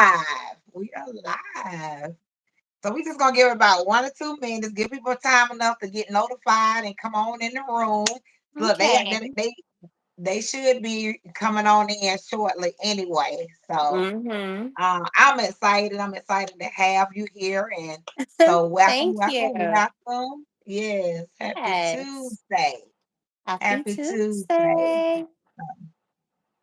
live. We are live. So we just gonna give it about 1 or 2 minutes, give people time enough to get notified and come on in the room. Look, Okay. they should be coming on in shortly anyway. So Mm-hmm. I'm excited. I'm excited to have you here. And so welcome, Thank welcome, you. welcome. Yes, happy Yes. Tuesday. Happy Happy Tuesday. Tuesday.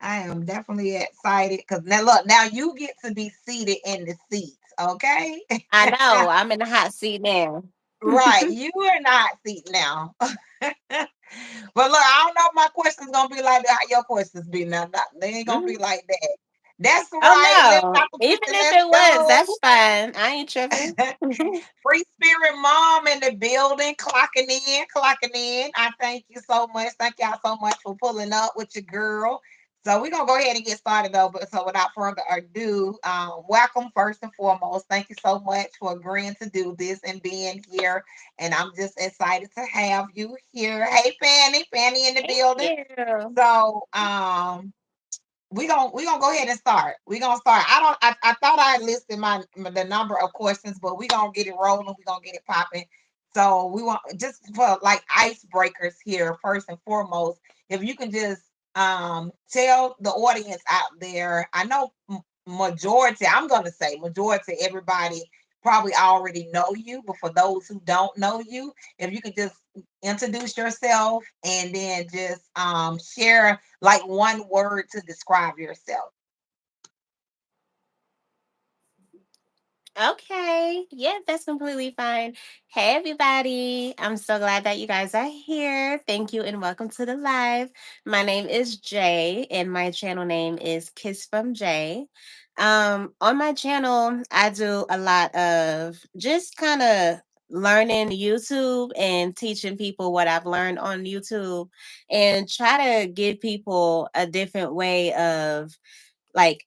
I am definitely excited because now look, now you get to be seated in the seats, okay? I know. I'm in the hot seat now. Right, you are not seat now. But look, I don't know if my questions gonna be like that. How your questions be now? They ain't gonna be Mhm. like that. That's Oh right. Lift no. out the Even 50. if Let's it was, go. that's fine. I ain't tripping. Free Spirit Mom in the building, clocking in, clocking in. I thank you so much. Thank y'all so much for pulling up with your girl. So we're gonna go ahead and get started though. But so without further ado, welcome first and foremost. Thank you so much for agreeing to do this and being here. And I'm just excited to have you here. Hey Fanny, Fanny in the Thank building. you. So we gonna go ahead and start. We gonna start. I thought I had listed the number of questions, but we gonna get it rolling. We gonna get it popping. So we want just for like icebreakers here, first and foremost, if you can just tell the audience out there. I know majority, I'm gonna say majority, everybody probably already know you, but for those who don't know you, if you could just introduce yourself and then just share like one word to describe yourself. Okay. Yeah, that's completely fine. Hey, everybody. I'm so glad that you guys are here. Thank you and welcome to the live. My name is Jay, and my channel name is Kiss from Jay. On my channel, I do a lot of just kind of learning YouTube and teaching people what I've learned on YouTube and try to give people a different way of like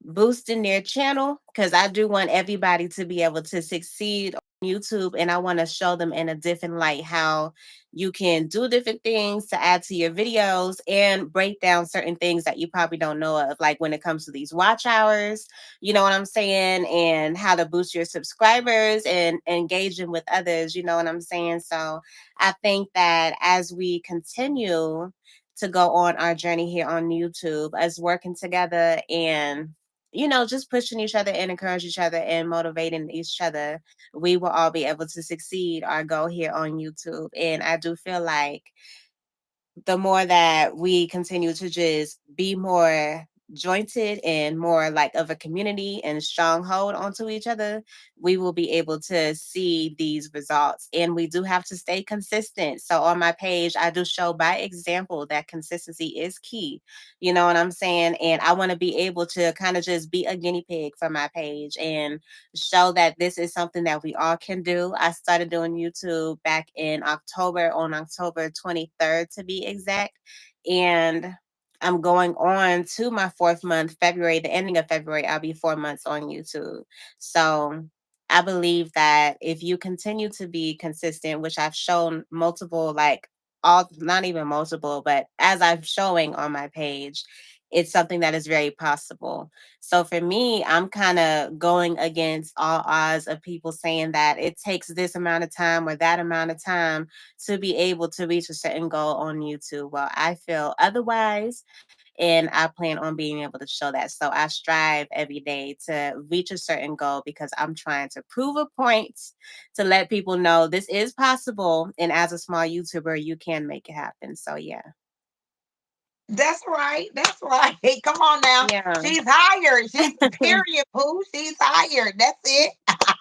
boosting their channel because I do want everybody to be able to succeed on YouTube, and I want to show them in a different light how you can do different things to add to your videos and break down certain things that you probably don't know of, like when it comes to these watch hours, you know what I'm saying, and how to boost your subscribers and engaging with others, you know what I'm saying. So I think that as we continue to go on our journey here on YouTube, us working together and just pushing each other and encourage each other and motivating each other, we will all be able to succeed our goal here on YouTube. And I do feel like the more that we continue to just be more jointed and more like of a community and stronghold onto each other, we will be able to see these results. And we do have to stay consistent. So on my page, I do show by example that consistency is key. You know what I'm saying? And I want to be able to kind of just be a guinea pig for my page and show that this is something that we all can do. I started doing YouTube back in October, on October 23rd to be exact. And I'm going on to my fourth month, February, the ending of February, I'll be 4 months on YouTube. So I believe that if you continue to be consistent, which I've shown multiple, like all, not even multiple, but as I'm showing on my page, it's something that is very possible. So for me, I'm kind of going against all odds of people saying that it takes this amount of time or that amount of time to be able to reach a certain goal on YouTube. Well, I feel otherwise, and I plan on being able to show that. So I strive every day to reach a certain goal because I'm trying to prove a point to let people know this is possible. And as a small YouTuber, you can make it happen. So yeah. That's right. That's right. Come on now. Yeah. She's hired. She's period, Pooh. She's hired. That's it.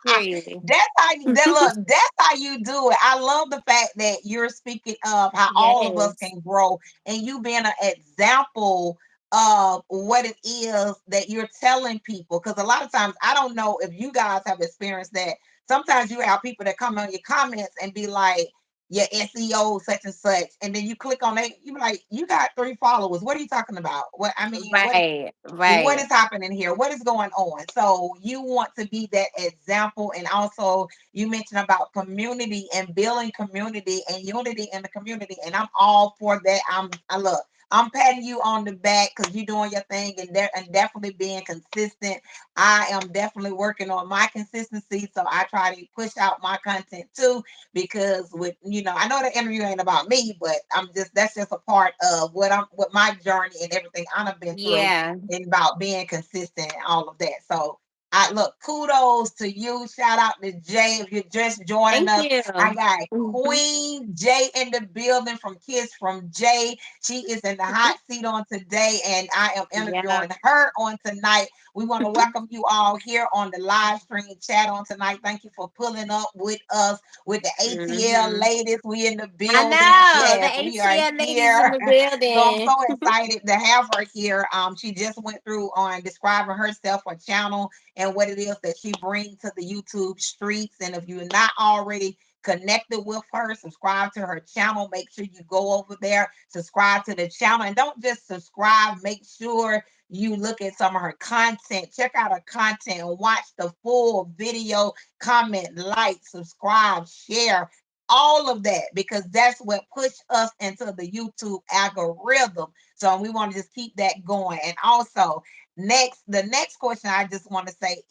Period. That's how you that look. That's how you do it. I love the fact that you're speaking of how all of us Yes. can grow, and you being an example of what it is that you're telling people. Because a lot of times, I don't know if you guys have experienced that. Sometimes you have people that come on your comments and be like, your SEO such and such, and then you click on it, you be like, you got 3 followers. What are you talking about? What I mean, Right. what Right. is happening here? What is going on? So you want to be that example, and also you mentioned about community and building community and unity in the community, and I'm all for that. I look. I'm patting you on the back because you're doing your thing and definitely being consistent. I am definitely working on my consistency, so I try to push out my content too. Because with I know the interview ain't about me, but that's just a part of what my journey and everything I've been through Yeah. and about being consistent and all of that. So I look, kudos to you. Shout out to Jay if you're just joining Thank us. you. I got Mhm. Queen Jay in the building from Kiss from Jay. She is in the hot seat on today, and I am Yeah. interviewing her on tonight. We want to welcome you all here on the live stream chat on tonight. Thank you for pulling up with us with the ATL Mhm. ladies. We in the I building. know the Yes, we are ATL ladies in here. the So I'm building. so excited to have her here. She just went through on describing herself, her channel, and what it is that she brings to the YouTube streets. And if you're not already connected with her, subscribe to her channel. Make sure you go over there, subscribe to the channel, and don't just subscribe. Make sure you look at some of her content. Check out her content and watch the full video. Comment, like, subscribe, share, all of that, because that's what pushed us into the YouTube algorithm. So we want to just keep that going. And also, the next question I just want to say,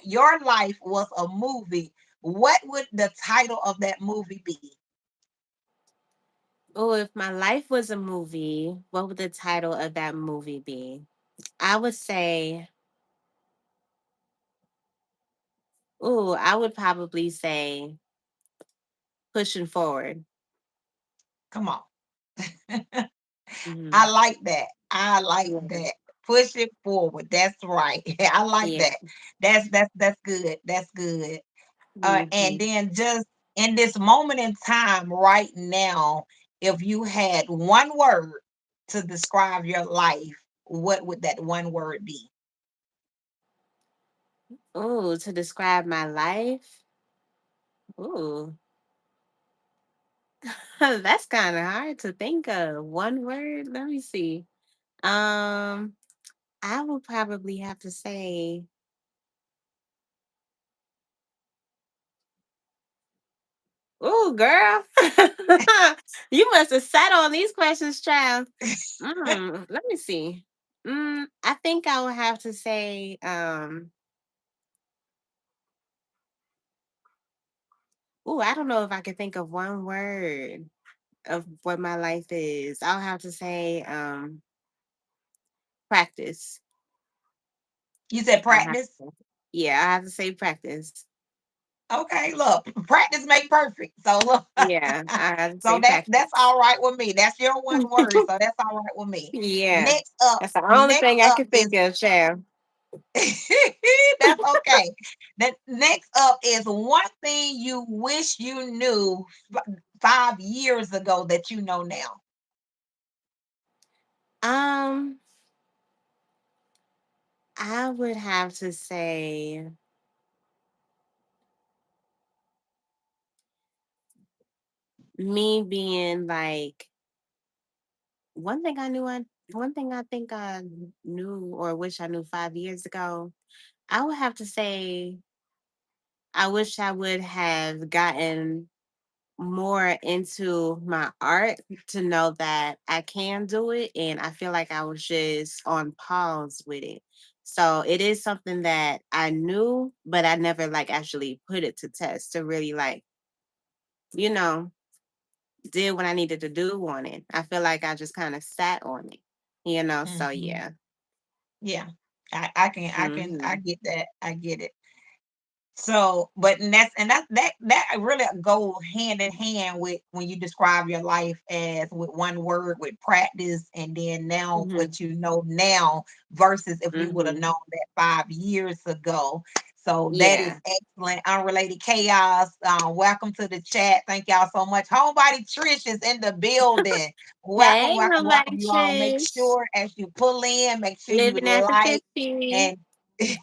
your life was a movie, what would the title of that movie be? Oh, if my life was a movie, what would the title of that movie be? I would say, oh, I would probably say Pushing Forward. Come on. Hmm. I like that. I like Yeah. that. Push it forward. That's right. I like Yeah. that. That's good. That's good. And Hmm. then just in this moment in time right now, if you had one word to describe your life, what would that one word be? Oh, to describe my life. Ooh, that's kind of hard to think of. One word. Let me see. Um, I would probably have to say, "Ooh, girl, you must have sat on these questions, child." Let me see. I think I would have to say, "Ooh, I don't know if I could think of one word of what my life is." I'll have to say, practice. You said I have practice. to. Yeah, I have to say practice. Okay, look, practice make perfect. So look, Yeah, I have to so say that's practice. all right with me. That's your one word, so that's all right with me. Yeah, Next up, that's the only next thing I up can is think of, child. that's okay. The next up is one thing you wish you knew 5 years ago that you know now. Um, I would have to say me being like one thing I think I knew or wish I knew 5 years ago. I would have to say I wish I would have gotten more into my art to know that I can do it. And I feel like I was just on pause with it. So it is something that I knew, but I never like actually put it to test to really like, you know, did what I needed to do on it. I feel like I just kind of sat on it. So Mhm. yeah. Yeah, I Hmm. get that. I get it. So, but that really go hand in hand with when you describe your life as with one word with practice, and then now Hmm. what you know now versus if you would have Hmm. known that 5 years ago. So that is Yeah. excellent. Unrelated chaos. Welcome to the chat. Thank y'all so much. Homebody Trish is in the building. Welcome, Hey, welcome, welcome nobody you all. Make Trish. sure as you pull in, make sure you Living at the like 50. and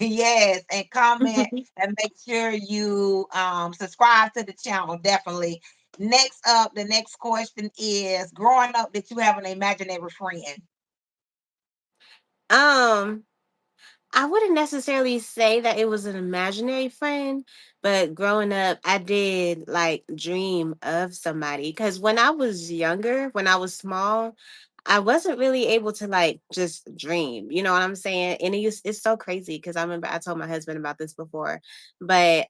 yes, and comment and make sure you subscribe to the channel definitely. Next up, the next question is growing up, did you have an imaginary friend? um, I wouldn't necessarily say that it was an imaginary friend, but growing up, I did like dream of somebody. Because when I was younger, when I was small, I wasn't really able to like just dream, you know what I'm saying? And it's so crazy because I remember I told my husband about this before. But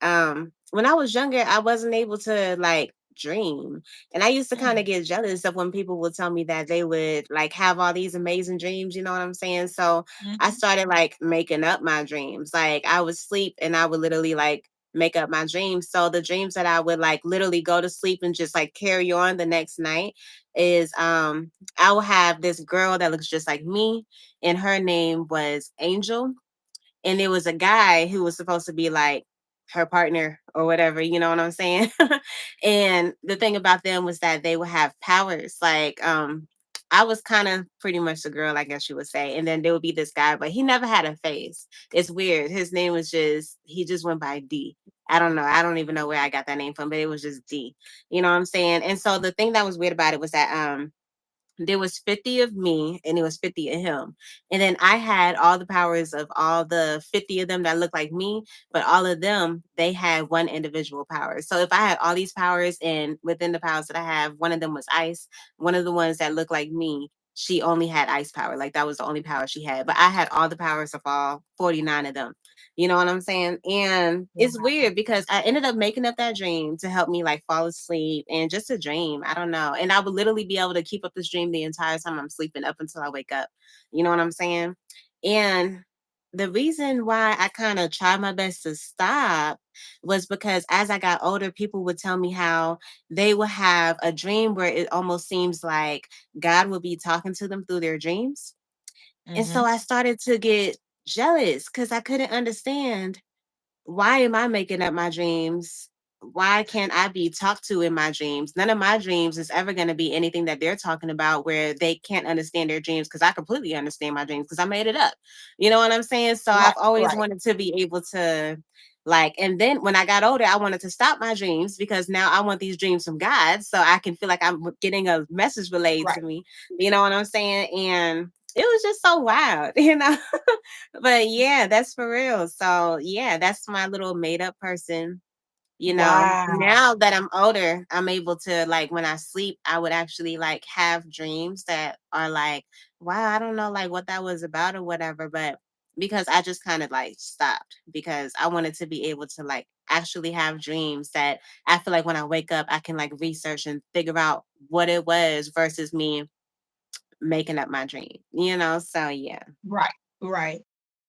when I was younger, I wasn't able to like dream. And I used to kind of Mm, get jealous of when people would tell me that they would like have all these amazing dreams, you know what I'm saying? So I mhm. started like making up my dreams. Like I would sleep and I would literally like make up my dreams. So the dreams that I would like literally go to sleep and just like carry on the next night is I will have this girl that looks just like me, and her name was Angel, and there was a guy who was supposed to be like her partner or whatever, you know what I'm saying? And the thing about them was that they would have powers. Like, I was kind of pretty much the girl, I guess you would say. And then there would be this guy, but he never had a face. It's weird. His name was just, he just went by D. I don't know. I don't even know where I got that name from, but it was just D. You know what I'm saying? And so the thing that was weird about it was that there was 50 of me and it was 50 of him. And then I had all the powers of all the 50 of them that looked like me, but all of them, they had one individual power. So if I had all these powers and within the powers that I have, one of them was ice, one of the ones that looked like me, she only had ice power. Like that was the only power she had. But I had all the powers of all 49 of them. You know what I'm saying? And it's Wow. weird because I ended up making up that dream to help me like fall asleep and just a dream. I don't know. And I would literally be able to keep up this dream the entire time I'm sleeping up until I wake up. You know what I'm saying? And the reason why I kind of tried my best to stop was because as I got older, people would tell me how they would have a dream where it almost seems like God would be talking to them through their dreams. And so Mhm. I started to get jealous because I couldn't understand, why am I making up my dreams? Why can't I be talked to in my dreams? None of my dreams is ever going to be anything that they're talking about where they can't understand their dreams because I completely understand my dreams because I made it up. You know what I'm saying? So Right, I've always right, wanted to be able to like, and then when I got older, I wanted to stop my dreams because now I want these dreams from God so I can feel like I'm getting a message relayed right. to me. You know what I'm saying? And it was just so wild, you know? But yeah, that's for real. So yeah, that's my little made up person. You know, Wow. now that I'm older, I'm able to like when I sleep, I would actually like have dreams that are like, wow, I don't know like what that was about or whatever, but because I just kind of like stopped because I wanted to be able to like actually have dreams that I feel like when I wake up, I can like research and figure out what it was versus me making up my dream, you know? So yeah. Right, right.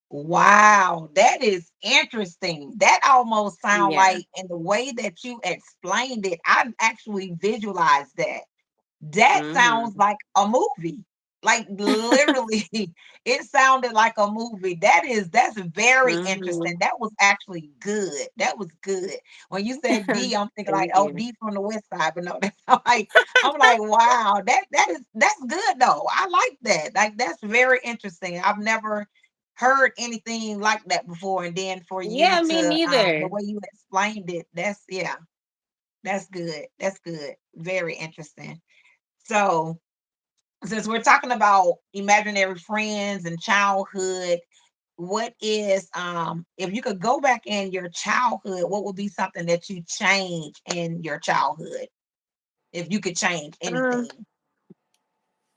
Wow, that is interesting. That almost sound Yeah. like in the way that you explained it, I actually visualized that. That sounds Hmm. like a movie. Like literally, it sounded like a movie. That's very interesting. Mhm. That was actually good. That was good. When you said D, I'm thinking like, Thank oh, you. D from the West Side, but no, that's I'm like, wow, that's good though. I like that. Like that's very interesting. I've never heard anything like that before. And then for you Yeah, me to the neither. way you explained it, that's yeah, that's good. That's good. Very interesting. So, since we're talking about imaginary friends and childhood, what is if you could go back in your childhood, what would be something that you change in your childhood? If you could change Um, anything.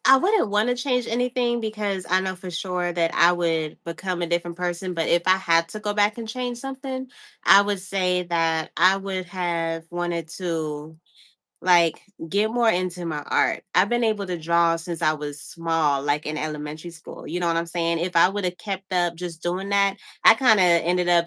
I wouldn't want to change anything because I know for sure that I would become a different person. But if I had to go back and change something, I would say that I would have wanted to like get more into my art. I've been able to draw since I was small, like in elementary school. You know what I'm saying? If I would have kept up just doing that, I kind of ended up,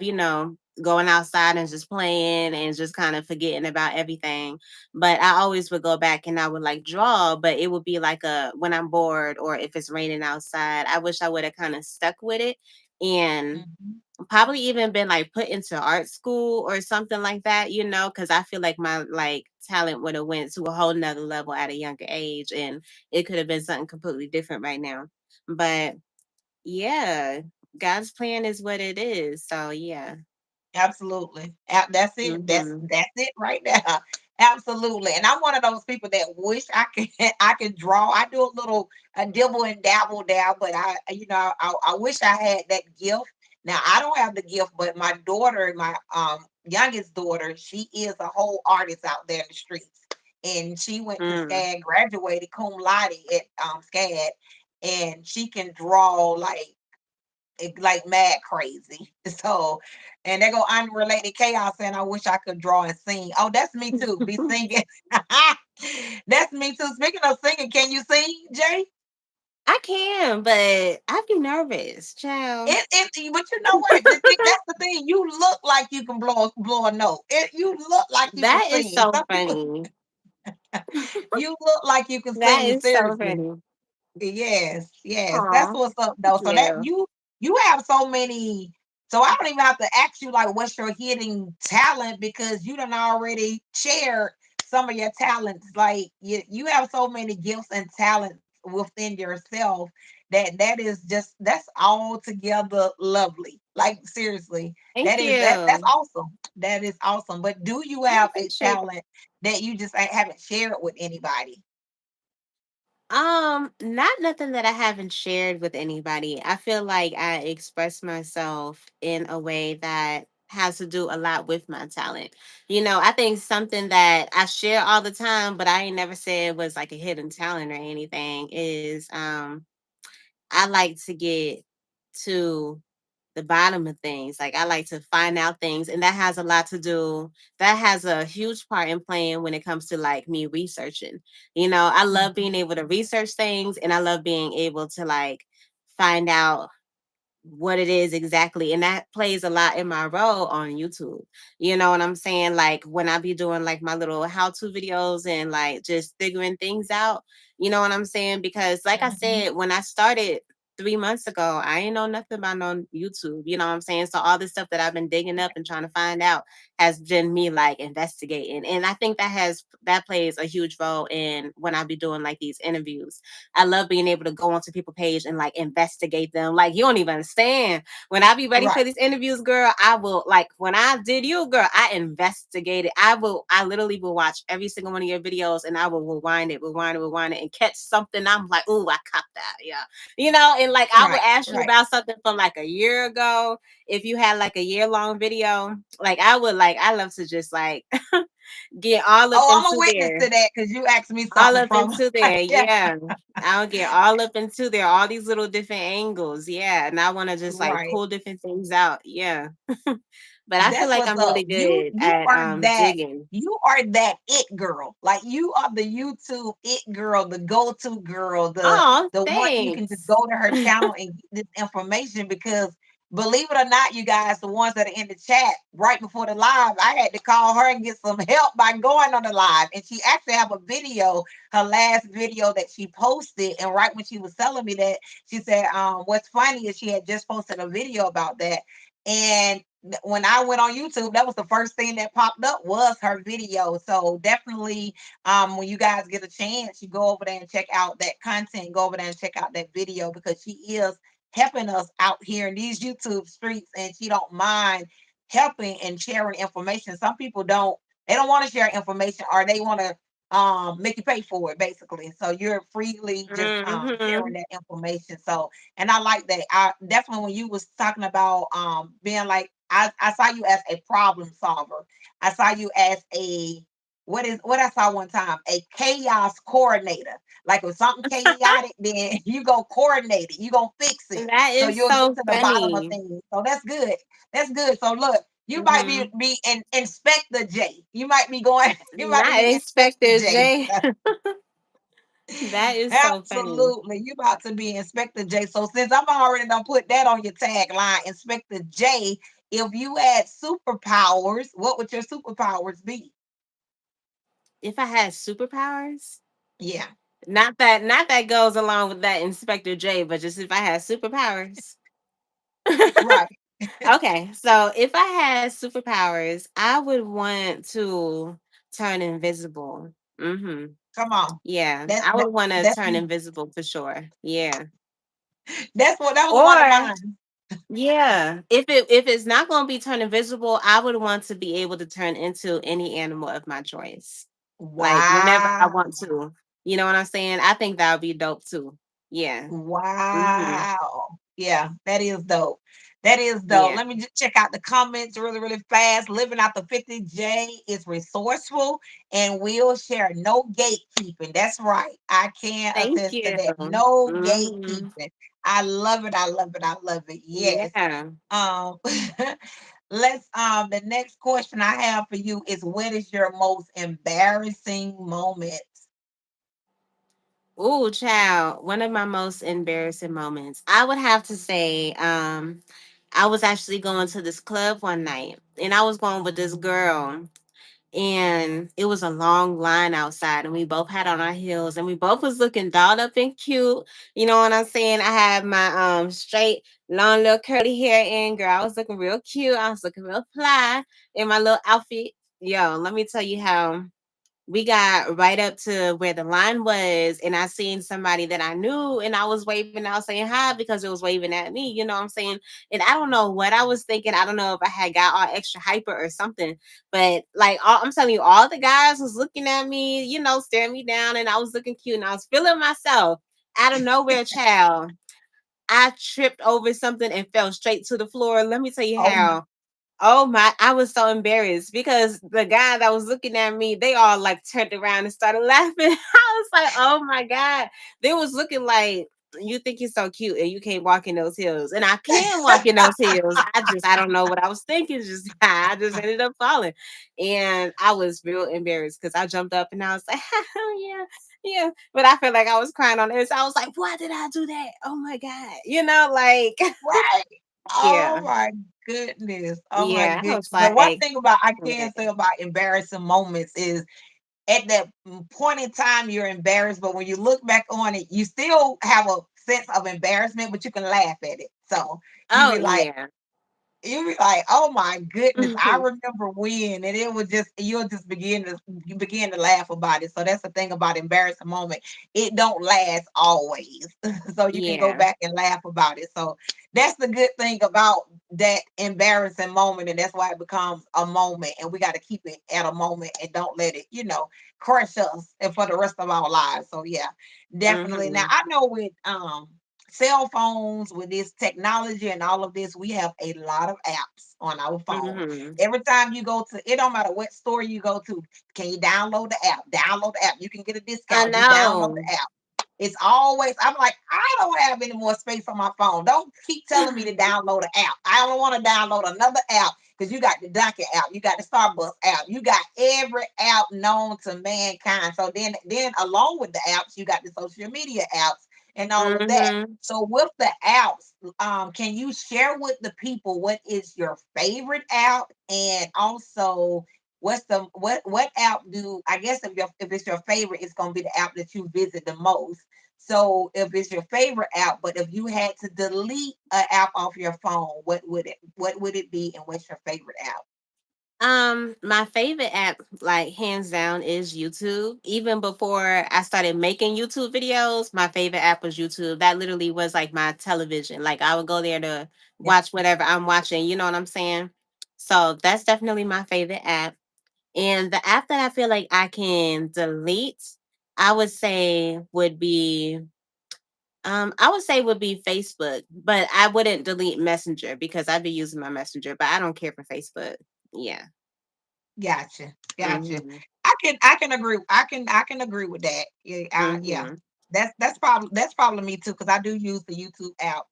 going outside and just playing and just kind of forgetting about everything. But I always would go back and I would like draw, but it would be like a when I'm bored or if it's raining outside. I wish I would have kind of stuck with it and Mhm. probably even been like put into art school or something like that, because I feel like my like talent would have went to a whole nother level at a younger age and it could have been something completely different right now. But yeah, God's plan is what it is. So yeah. Absolutely. That's it. Hmm. That's it right there. Absolutely. And I'm one of those people that wish I could I could draw. I do a little a dibble and dabble dab, but I wish I had that gift. Now I don't have the gift, but my daughter, my youngest daughter, she is a whole artist out there in the streets. and she went to Mm. SCAD, graduated cum laude at SCAD, and she can draw like mad crazy. So, and they go unrelated chaos, and I wish I could draw and sing. Oh, that's me too. Be singing. That's me too. Speaking of singing, can you sing, Jay? I can, but I'd be nervous, child. But you know what? That's the thing. You look like you can blow a note. You look like you can That is sing. so Some people, funny. you look like you can That sing. is so Seriously. funny. Yes, yes. That's Aw, what's up thank though. So that you. you have so many. So I don't even have to ask you like what's your hidden talent because you done already shared some of your talents. Like you have so many gifts and talents within yourself that is just that's altogether lovely. Like seriously, Thank that's you. awesome. That is awesome. But do you I have a appreciate talent that you just haven't shared with anybody? Not nothing that I haven't shared with anybody. I feel like I express myself in a way that has to do a lot with my talent. I think something that I share all the time, but I ain't never said was like a hidden talent or anything is I like to get to the bottom of things. Like I like to find out things, and that has a lot to do. That has a huge part in playing when it comes to like me researching. I love being able to research things, and I love being able to like find out what it is exactly. And that plays a lot in my role on YouTube. You know what I'm saying? Like when I be doing like my little how to videos and like just figuring things out, you know what I'm saying? Because like I Mhm. said, when I started 3 months ago, I ain't know nothing about no YouTube. You know what I'm saying? So all this stuff that I've been digging up and trying to find out has been me like investigating. And I think that plays a huge role in when I be doing like these interviews. I love being able to go onto people's page and like investigate them. Like you don't even understand. When I be ready for Right. these interviews, girl, I will like when I did you, girl, I investigated. I literally will watch every single one of your videos and I will rewind it, and catch something. I'm like, oh, I caught that. Yeah. And like I would Right, ask you right. about something from like a year ago. If you had like a year long video, like I love to just like get all up Oh, I'm a into witness there. to that because you asked me All something up from into there, yeah, yeah. I'll get all up into there, all these little different angles, yeah. And I want to just like right. pull different things out, yeah. But I feel That's like what's I'm really up. good at digging. You are that it girl. Like you are the YouTube it girl, the go-to girl, Oh, the one you can just thanks. go to her channel and get this information because believe it or not, you guys, the ones that are in the chat right before the live, I had to call her and get some help by going on the live. And she actually have a video, her last video that she posted. And right when she was telling me that, she said, what's funny is she had just posted a video about that. And when I went on YouTube, that was the first thing that popped up was her video. So definitely, when you guys get a chance, you go over there and check out that content. Go over there and check out that video because she is helping us out here in these YouTube streets, and she don't mind helping and sharing information. Some people don't. They don't want to share information, or they want to make you pay for it, basically. So you're freely just sharing Hmm. that information. So and I like that. I definitely when you was talking about being like I saw you as a problem solver. I saw you as a what I saw one time, a chaos coordinator. Like if something chaotic, then you go coordinate it, you gonna fix it. That So is you'll get so to the bottom of funny. things. So that's good. That's good. So look, you might Hmm. be in Inspector J. You might be going, you might Not be Inspector Inspector J. J. That is so funny. Absolutely. You about to be Inspector J. So since I'm already done put that on your tagline, Inspector J, if you had superpowers, what would your superpowers be? If I had superpowers, Yeah, not that goes along with that Inspector J, but just if I had superpowers. right. Okay, so if I had superpowers, I would want to turn invisible. Come on. Yeah, That, I that would want to that's turn me. invisible for sure. Yeah. That's what that was one of Or mine. yeah, if it's not going to be turn invisible, I would want to be able to turn into any animal of my choice. Like whenever I Wow. want to. You know what I'm saying? I think that would be dope too. Yeah. Mhm. Wow. Yeah, that is dope. That is the, Yeah. let me just check out the comments really, really fast. Living out the 50 J is resourceful and will share no gatekeeping. That's right. I can Thank attest to you. that. No Hmm. gatekeeping. I love it. I love it. I love it. Yes. Yeah. Um let's the next question I have for you is, what is your most embarrassing moment? Ooh, child, one of my most embarrassing moments. I would have to say, I was actually going to this club one night and I was going with this girl and it was a long line outside and we both had on our heels and we both was looking dolled up and cute. You know what I'm saying? I had my straight long little curly hair in, girl. I was looking real cute. I was looking real fly in my little outfit. Yo, let me tell you how we got right up to where the line was and I seen somebody that I knew and I was waving out saying hi because it was waving at me, you know what I'm saying? And I don't know what I was thinking. I don't know if I had got all extra hyper or something, but like I'm telling you, all the guys was looking at me, you know, staring me down and I was looking cute and I was feeling myself out of nowhere, child. I tripped over something and fell straight to the floor. Let me tell you Oh my, how. Oh my, I was so embarrassed because the guy that was looking at me, they all like turned around and started laughing. I was like, oh my God. They was looking like, you think you're so cute and you can't walk in those heels. And I can walk in those heels. I don't know what I was thinking. Just, I just ended up falling. And I was real embarrassed because I jumped up and I was like, oh yeah, yeah. But I felt like I was crying on this. I was like, why did I do that? Oh my God. You know, like, right. Oh yeah, my goodness. Oh my yeah. I was goodness. But one like, thing about I can say okay. about embarrassing moments is, at that point in time you're embarrassed, but when you look back on it, you still have a sense of embarrassment, but you can laugh at it. So you Oh be like, yeah. oh my goodness, I Mhm. remember when, and it was just, you'll just you begin to laugh about it. So that's the thing about embarrassing moment. It don't last always. So you can go Yeah. back and laugh about it. So that's the good thing about that embarrassing moment. And that's why it becomes a moment. And we got to keep it at a moment and don't let it, crush us and for the rest of our lives. So yeah, definitely. Now Mhm. I know with cell phones, with this technology and all of this, we have a lot of apps on our phone. Mhm. Every time you go to, it don't matter what store you go to, can you download the app? Download the app. You can get a I discount. Just download know. the app. It's always, I'm like, I don't have any more space on my phone. Don't keep telling me to download an app. I don't want to download another app because you got the Dunkin' app, you got the Starbucks app, you got every app known to mankind. So then along with the apps, you got the social media apps and all of that. Mhm. So with the apps, can you share with the people what is your favorite app, and also what's the what app do, I guess, if it's your favorite, it's gonna be the app that you visit the most. So if it's your favorite app, but if you had to delete an app off your phone, what would it be, and what's your favorite app? My favorite app, like hands down, is YouTube. Even before I started making YouTube videos, my favorite app was YouTube. That literally was like my television. Like I would go there to Yeah, watch whatever I'm watching. You know what I'm saying? So that's definitely my favorite app. And the app that I feel like I can delete, I would say would be I would say would be Facebook, but I wouldn't delete Messenger because I'd be using my Messenger, but I don't care for Facebook. Yeah. gotcha, gotcha. Mhm. I can agree. I can agree with that. Yeah, yeah. Mhm. That's probably me too, because I do use the YouTube app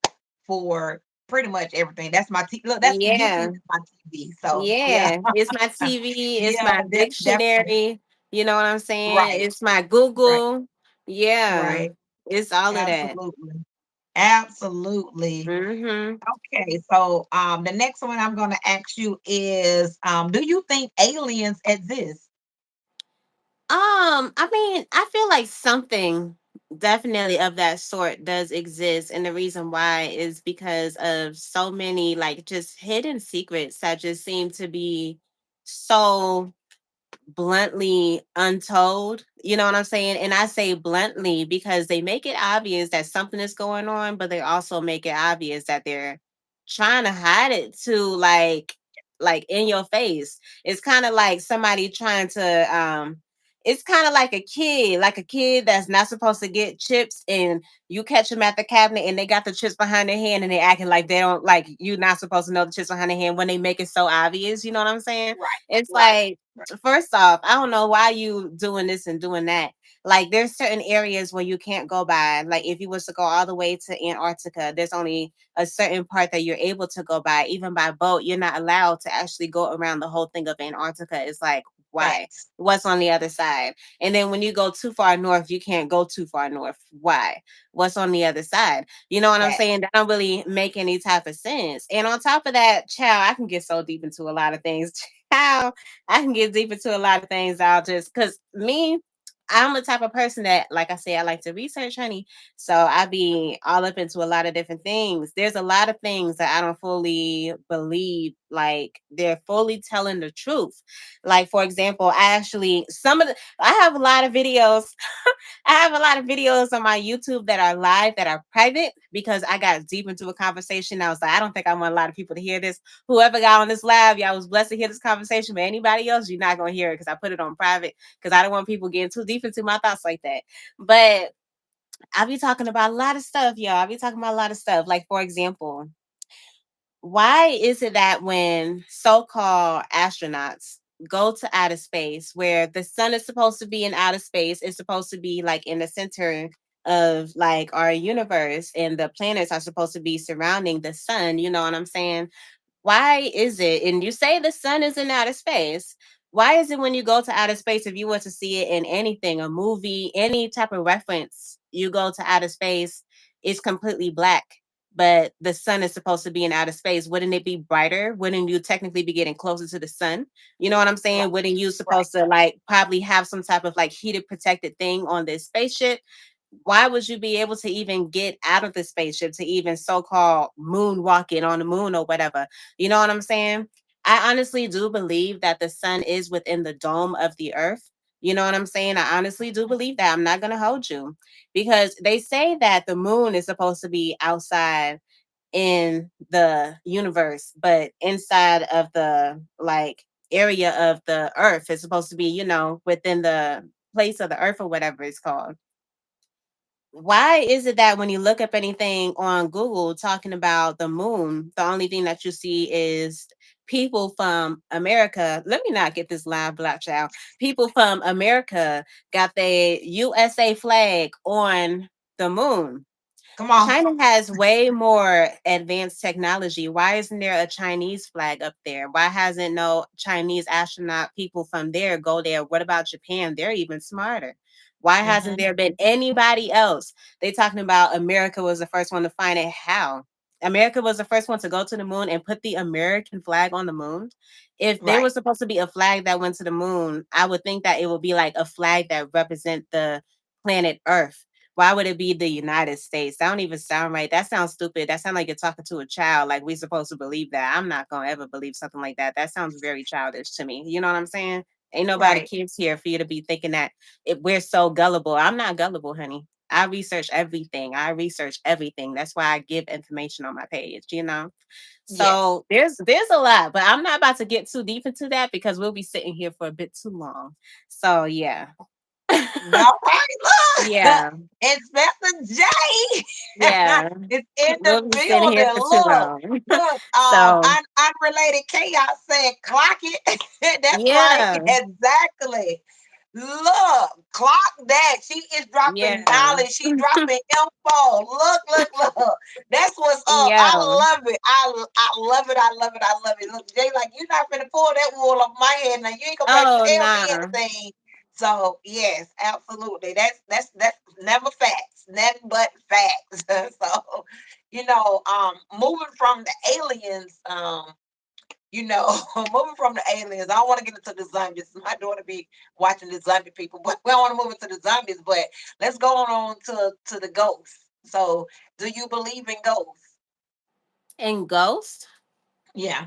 for pretty much everything. That's my look. That's YouTube Yeah. is my TV. So yeah, Yeah. It's my TV, it's yeah, my definitely dictionary, you know what I'm saying? right, It's my right, Google. Yeah. right. It's all of that. Absolutely, absolutely. Mhm. Okay, so the next one I'm going to ask you is, do you think aliens exist? I mean, I feel like something definitely of that sort does exist, and the reason why is because of so many like just hidden secrets that just seem to be so bluntly untold. You know what I'm saying? And I say bluntly because they make it obvious that something is going on, but they also make it obvious that they're trying to hide it to like in your face. It's kind of like somebody trying to it's kind of like a kid that's not supposed to get chips, and you catch them at the cabinet and they got the chips behind their hand and they acting like they don't, like you're not supposed to know the chips behind their hand when they make it so obvious. You know what I'm saying? Right, It's right, like, right. first off, I don't know why you doing this and doing that. Like there's certain areas where you can't go by. Like if you was to go all the way to Antarctica, there's only a certain part that you're able to go by. Even by boat, you're not allowed to actually go around the whole thing of Antarctica. It's like, why? Facts. What's on the other side? And then when you go too far north, you can't go too far north. Why? What's on the other side? You know what I'm Facts. saying? That don't really make any type of sense. And on top of that, child, I can get so deep into a lot of things. Child, I can get deep into a lot of things. I'll just, because me, I'm the type of person that, like I said, I like to research, honey. So I be all up into a lot of different things. There's a lot of things that I don't fully believe, like they're fully telling the truth. Like, for example, I have a lot of videos. I have a lot of videos on my YouTube that are live, that are private, because I got deep into a conversation. I was like, I don't think I want a lot of people to hear this. Whoever got on this live, y'all was blessed to hear this conversation, but anybody else, you're not going to hear it because I put it on private, because I don't want people getting too deep into my thoughts like that. But I be talking about a lot of stuff, y'all. I be talking about a lot of stuff. Like, for example, why is it that when so-called astronauts go to outer space, where the sun is supposed to be in outer space, it's supposed to be like in the center of like our universe, and the planets are supposed to be surrounding the sun, you know what I'm saying? Why is it, and you say the sun is in outer space, why is it when you go to outer space, if you were to see it in anything, a movie, any type of reference, you go to outer space, it's completely black, but the sun is supposed to be in outer space? Wouldn't it be brighter? Wouldn't you technically be getting closer to the sun? You know what I'm Right, saying? Wouldn't you right. supposed to like probably have some type of like heated protected thing on this spaceship? Why would you be able to even get out of the spaceship to even so-called moonwalking on the moon or whatever? You know what I'm saying? I honestly do believe that the sun is within the dome of the earth. You know what I'm saying? I honestly do believe that. I'm not going to hold you, because they say that the moon is supposed to be outside in the universe, but inside of the like area of the earth is supposed to be, within the place of the earth or whatever it's called. Why is it that when you look up anything on Google talking about the moon, the only thing that you see is people from America? Let me not get this live, black child. People from America got the USA flag on the moon. Come on. China has way more advanced technology. Why isn't there a Chinese flag up there? Why hasn't no Chinese astronaut people from there go there? What about Japan? They're even smarter. Why hasn't Hmm. there been anybody else? They talking about America was the first one to find it. How? America was the first one to go to the moon and put the American flag on the moon. If there Right. was supposed to be a flag that went to the moon, I would think that it would be like a flag that represent the planet Earth. Why would it be the United States? That don't even sound right. That sounds stupid. That sounds like you're talking to a child. Like we supposed to believe that. I'm not gonna ever believe something like that. That sounds very childish to me. You know what I'm saying? Ain't nobody Right. kids here for you to be thinking that we're so gullible. I'm not gullible, honey. I research everything. I research everything. That's why I give information on my page. Yes. So there's a lot, but I'm not about to get too deep into that because we'll be sitting here for a bit too long. So yeah. All right, look. Yeah. Inspector J Yeah. is in the We'll be sitting here building. for too Look, long. look. So, Unrelated chaos said, "Clock it." That's right. yeah, Exactly. Look, clock that. She is dropping yeah, knowledge. She dropping info. Look. That's what's up. I yeah. love it. I love it. I love it. I love it. Look, Jay, like you're not gonna pull that wool off my head. Now you ain't gonna be able to Oh, tell me nah. anything. So yes, absolutely. That's never facts. Nothing but facts. So, moving from the aliens, moving from the aliens, I don't want to get into the zombies. My daughter be watching the zombie people, but we don't want to move into the zombies. But let's go on to the ghosts. So, do you believe in ghosts? And Ghost, Yeah,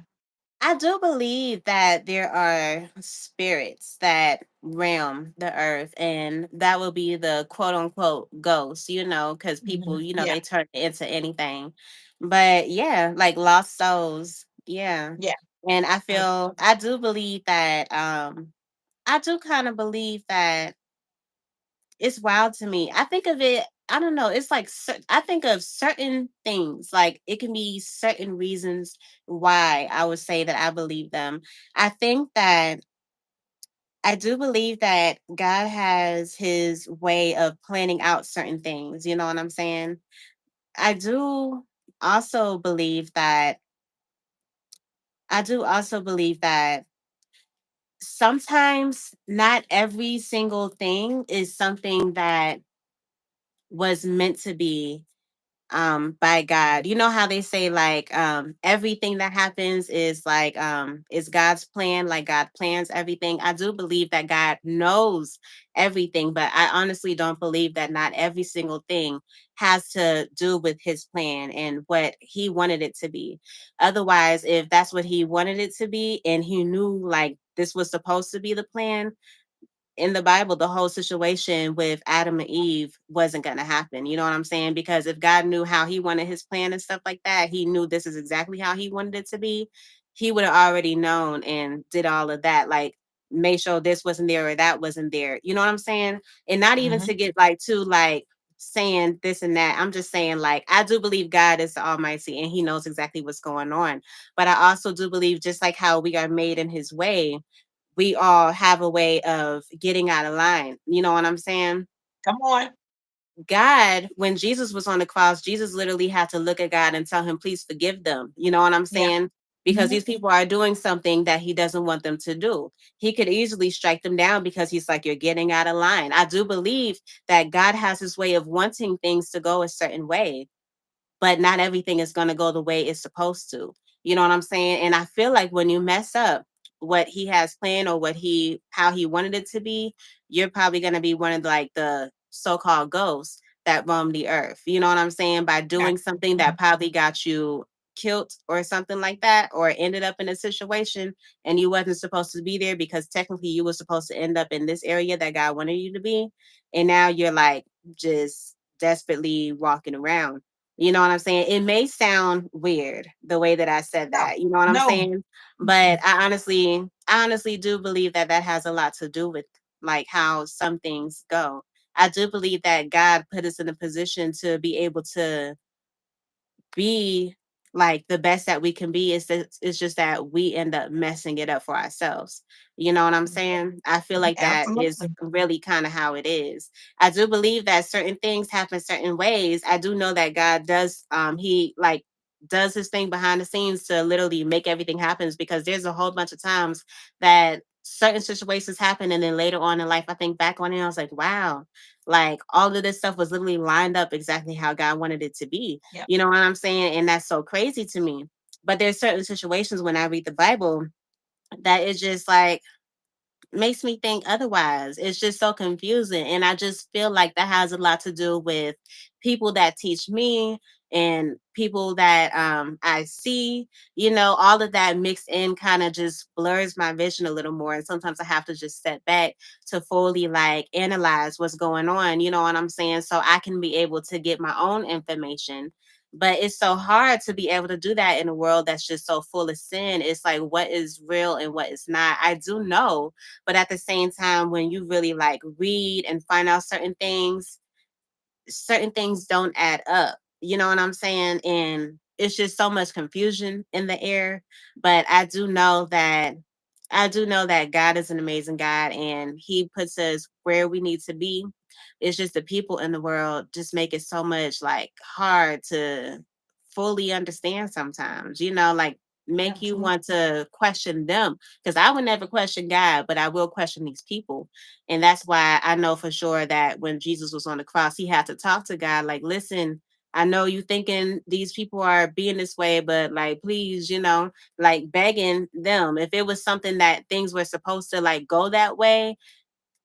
I do believe that there are spirits that realm the earth, and that will be the quote unquote ghost, because people, yeah, they turn into anything. But yeah, like lost souls. Yeah. yeah. And Mm, I do believe that I do kind of believe that it's wild to me. I think of it, I don't know, it's like I think of certain things, like it can be certain reasons why I would say that I believe them. I think that I do believe that God has his way of planning out certain things, you know what I'm saying? I do also believe that I do also believe that sometimes not every single thing is something that was meant to be by God. You know how they say like everything that happens is God's plan, like God plans everything. I do believe that God knows everything, but I honestly don't believe that not every single thing has to do with his plan and what he wanted it to be. Otherwise, if that's what he wanted it to be and he knew like this was supposed to be the plan, in the Bible, the whole situation with Adam and Eve wasn't going to happen. You know what I'm saying? Because if God knew how he wanted his plan and stuff like that, he knew this is exactly how he wanted it to be. He would have already known and did all of that. Like, made sure this wasn't there or that wasn't there. You know what I'm saying? And not even Hmm. to get like too like saying this and that. I'm just saying, like, I do believe God is the Almighty and he knows exactly what's going on. But I also do believe, just like how we are made in his way, we all have a way of getting out of line. You know what I'm saying? Come on. God, when Jesus was on the cross, Jesus literally had to look at God and tell him, please forgive them. You know what I'm Yeah. saying? Because Hmm. these people are doing something that he doesn't want them to do. He could easily strike them down because he's like, you're getting out of line. I do believe that God has his way of wanting things to go a certain way, but not everything is going to go the way it's supposed to. You know what I'm saying? And I feel like when you mess up what he has planned or how he wanted it to be, you're probably going to be one of like the so-called ghosts that roam the earth. You know what I'm saying? By Got doing something you. that probably got you killed or something like that, or ended up in a situation and you wasn't supposed to be there because technically you were supposed to end up in this area that God wanted you to be. And now you're like just desperately walking around. You know what I'm saying? It may sound weird the way that I said No, that. You know what I'm no. saying? But Mm-mm. I honestly do believe that that has a lot to do with like how some things go. I do believe that God put us in a position to be able to be like the best that we can be. It's just that we end up messing it up for ourselves. You know what I'm saying? I feel like that is Absolutely. really kind of how it is. I do believe that certain things happen certain ways. I do know that God does he like does his thing behind the scenes to literally make everything happen, because there's a whole bunch of times that certain situations happen and then later on in life I think back on it and I was like, wow, like all of this stuff was literally lined up exactly how God wanted it to be. Yep. You know what I'm saying? And that's so crazy to me. But there's certain situations when I read the Bible that is just like makes me think otherwise. It's just so confusing. And I just feel like that has a lot to do with people that teach me and people that I see, all of that mixed in kind of just blurs my vision a little more. And sometimes I have to just step back to fully like analyze what's going on, you know what I'm saying? So I can be able to get my own information. But it's so hard to be able to do that in a world that's just so full of sin. It's like what is real and what is not. I do know, but at the same time, when you really like read and find out certain things don't add up. You know what I'm saying? And it's just so much confusion in the air. But I do know that God is an amazing God and he puts us where we need to be. It's just the people in the world just make it so much like hard to fully understand sometimes, like make you Absolutely. want to question them. Because I would never question God, but I will question these people. And that's why I know for sure that when Jesus was on the cross, he had to talk to God like, listen, I know you thinking these people are being this way, but like, please, like begging them. If it was something that things were supposed to like go that way,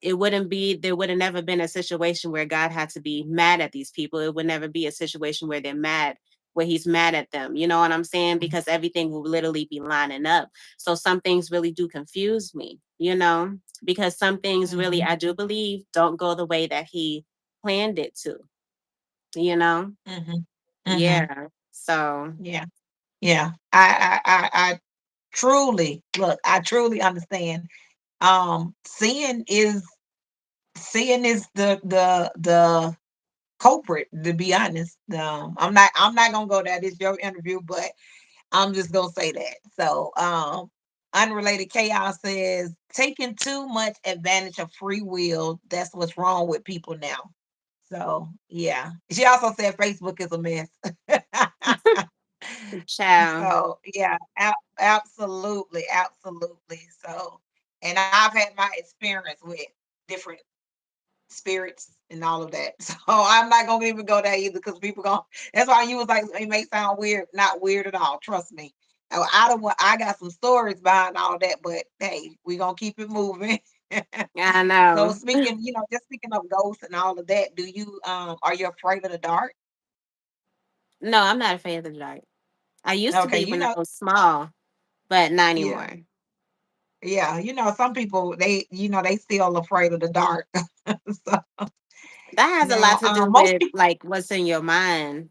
there would have never been a situation where God had to be mad at these people. It would never be a situation where where he's mad at them. You know what I'm saying? Because everything will literally be lining up. So some things really do confuse me, because some things really, Hmm. I do believe, don't go the way that he planned it to, you know? Hmm. Hmm. Yeah. So, Yeah. Yeah. I truly look. I truly understand. Seeing is the culprit, to be honest. I'm not gonna go there. This is your interview, but I'm just gonna say that. So unrelated chaos says taking too much advantage of free will. That's what's wrong with people now. So yeah. She also said Facebook is a mess. Child. So yeah, absolutely, absolutely. So, and I've had my experience with different spirits and all of that. So I'm not gonna even go there either because people going that's why you was like it may sound weird, not weird at all. Trust me. I don't want I got some stories behind all that, but hey, we gonna keep it moving. I So know. speaking, just speaking of ghosts and all of that, do you are you afraid of the dark? No, I'm not a fan of the dark. I used to Okay, be when I was small, but not yeah. anymore. Yeah, some people they still afraid of the dark. So That has a now lot to do most with people like what's in your mind,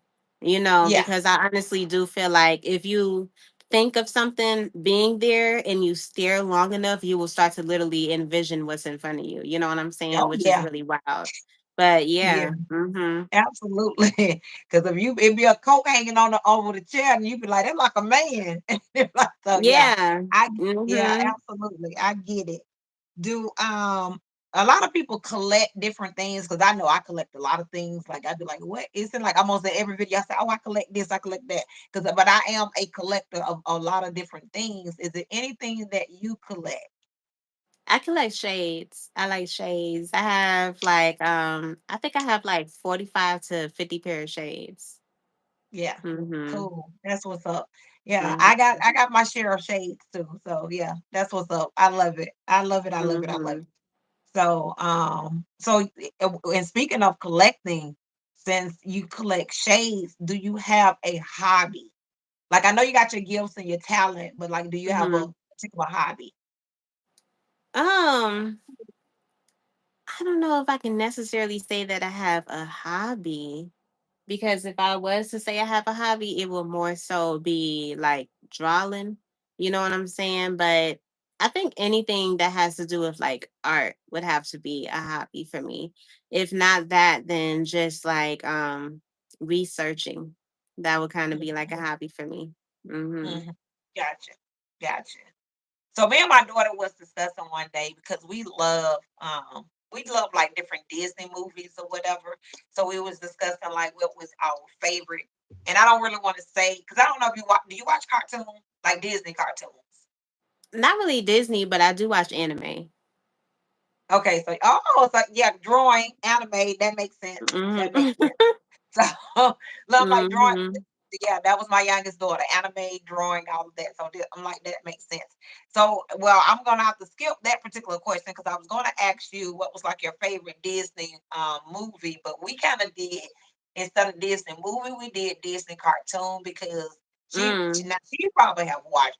yeah. because I honestly do feel like if you think of something being there and you stare long enough, you will start to literally envision what's in front of you. You know what I'm saying? Oh Which is yeah. really wild. But Yeah. yeah. Mm-hmm. Absolutely. Because if be a coat hanging on the over the chair and you be like, that's like a man. So yeah, Yeah. yeah, Mm-hmm. absolutely. I get it. Do a lot of people collect different things because I know I collect a lot of things. Like I'd be like, what? It's in like almost in every video I say, oh, I collect this, I collect that. But I am a collector of a lot of different things. Is it anything that you collect? I collect shades. I like shades. I have like I think I have like 45 to 50 pair of shades. Yeah. Mm-hmm. Cool. That's what's up. Yeah, Mm-hmm. I got my share of shades too. So yeah, that's what's up. I love it. I love it. I love it. I love Mm-hmm. it. So and speaking of collecting, since you collect shades, do you have a hobby? Like I know you got your gifts and your talent, but like do you have a Mm-hmm. particular hobby? Um, I don't know if I can necessarily say that I have a hobby. Because if I was to say I have a hobby, it would more so be like drawing. You know what I'm saying? But I think anything that has to do with like art would have to be a hobby for me. If not that, then just like researching. That would kind of be like a Mhm, hobby for me. Hmm. mhm. Gotcha. Gotcha. So me and my daughter was discussing one day because we love like different Disney movies or whatever. So we was discussing like what was our favorite. And I don't really want to say because I don't know if you watch do you watch cartoons? Like Disney cartoons? Not really Disney, but I do watch anime. Okay, so so yeah, drawing, anime, that makes sense. That makes Hmm. sense. So love like drawing. Hmm. Yeah, that was my youngest daughter. Anime, drawing, all of that. So I'm like, that makes sense. So, well, I'm gonna have to skip that particular question because I was gonna ask you what was like your favorite Disney movie, but we kind of did instead of Disney movie, we did Disney cartoon because Mm. now she probably have watched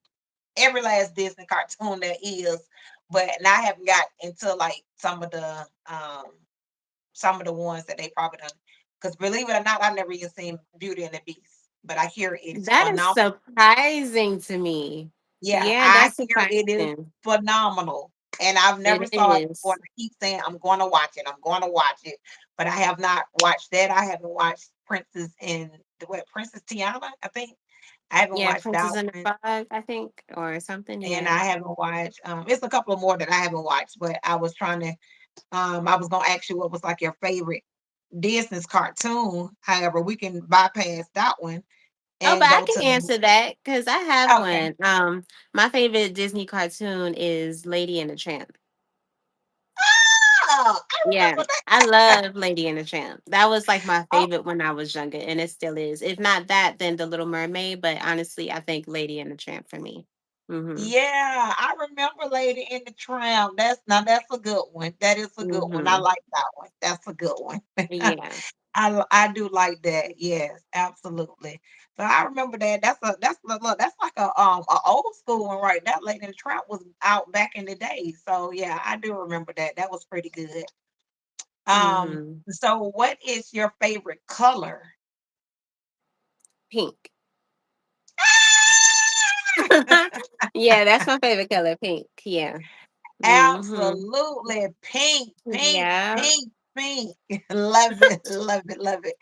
every last Disney cartoon there is, but and I haven't got into like some of the ones that they probably done. Because believe it or not, I've never even seen Beauty and the Beast, but I hear it is That is phenomenal. surprising to me. Yeah, Yeah, I that's hear it is surprising. phenomenal, and I've never It saw it before. is. And I keep saying I'm going to watch it. I'm going to watch it, but I have not watched that. I haven't watched Princess and the what Princess Tiana. I think I haven't Yeah, watched that Princess and the one. Frog, I think, or something. And Yeah. I haven't watched. It's a couple of more that I haven't watched, but I was trying to. I was gonna ask you what was like your favorite Disney's cartoon. However, we can bypass that one Oh, but and I go to can the answer that because I have okay. one. My favorite Disney cartoon is Lady and the Tramp. Oh, I Yeah, remember I that. love Lady and the Tramp. That was like my Oh, favorite when I was younger, and it still is. If not that, then The Little Mermaid. But honestly, I think Lady and the Tramp for me. Mm-hmm. yeah, I remember Lady in the Tramp. That's a good one. That is a good one. I Mm-hmm. like that one. That's a good one. Yeah. I do like that. Yes, absolutely. So I remember that. That's like a old school one, right? That Lady in the Tramp was out back in the day. So yeah, I do remember that. That was pretty good. Mm-hmm. So what is your favorite color? Pink. Yeah, that's my favorite color, pink. Yeah. Mhm. Absolutely. Pink, pink, Yeah. pink, pink. Love it, love it, love it.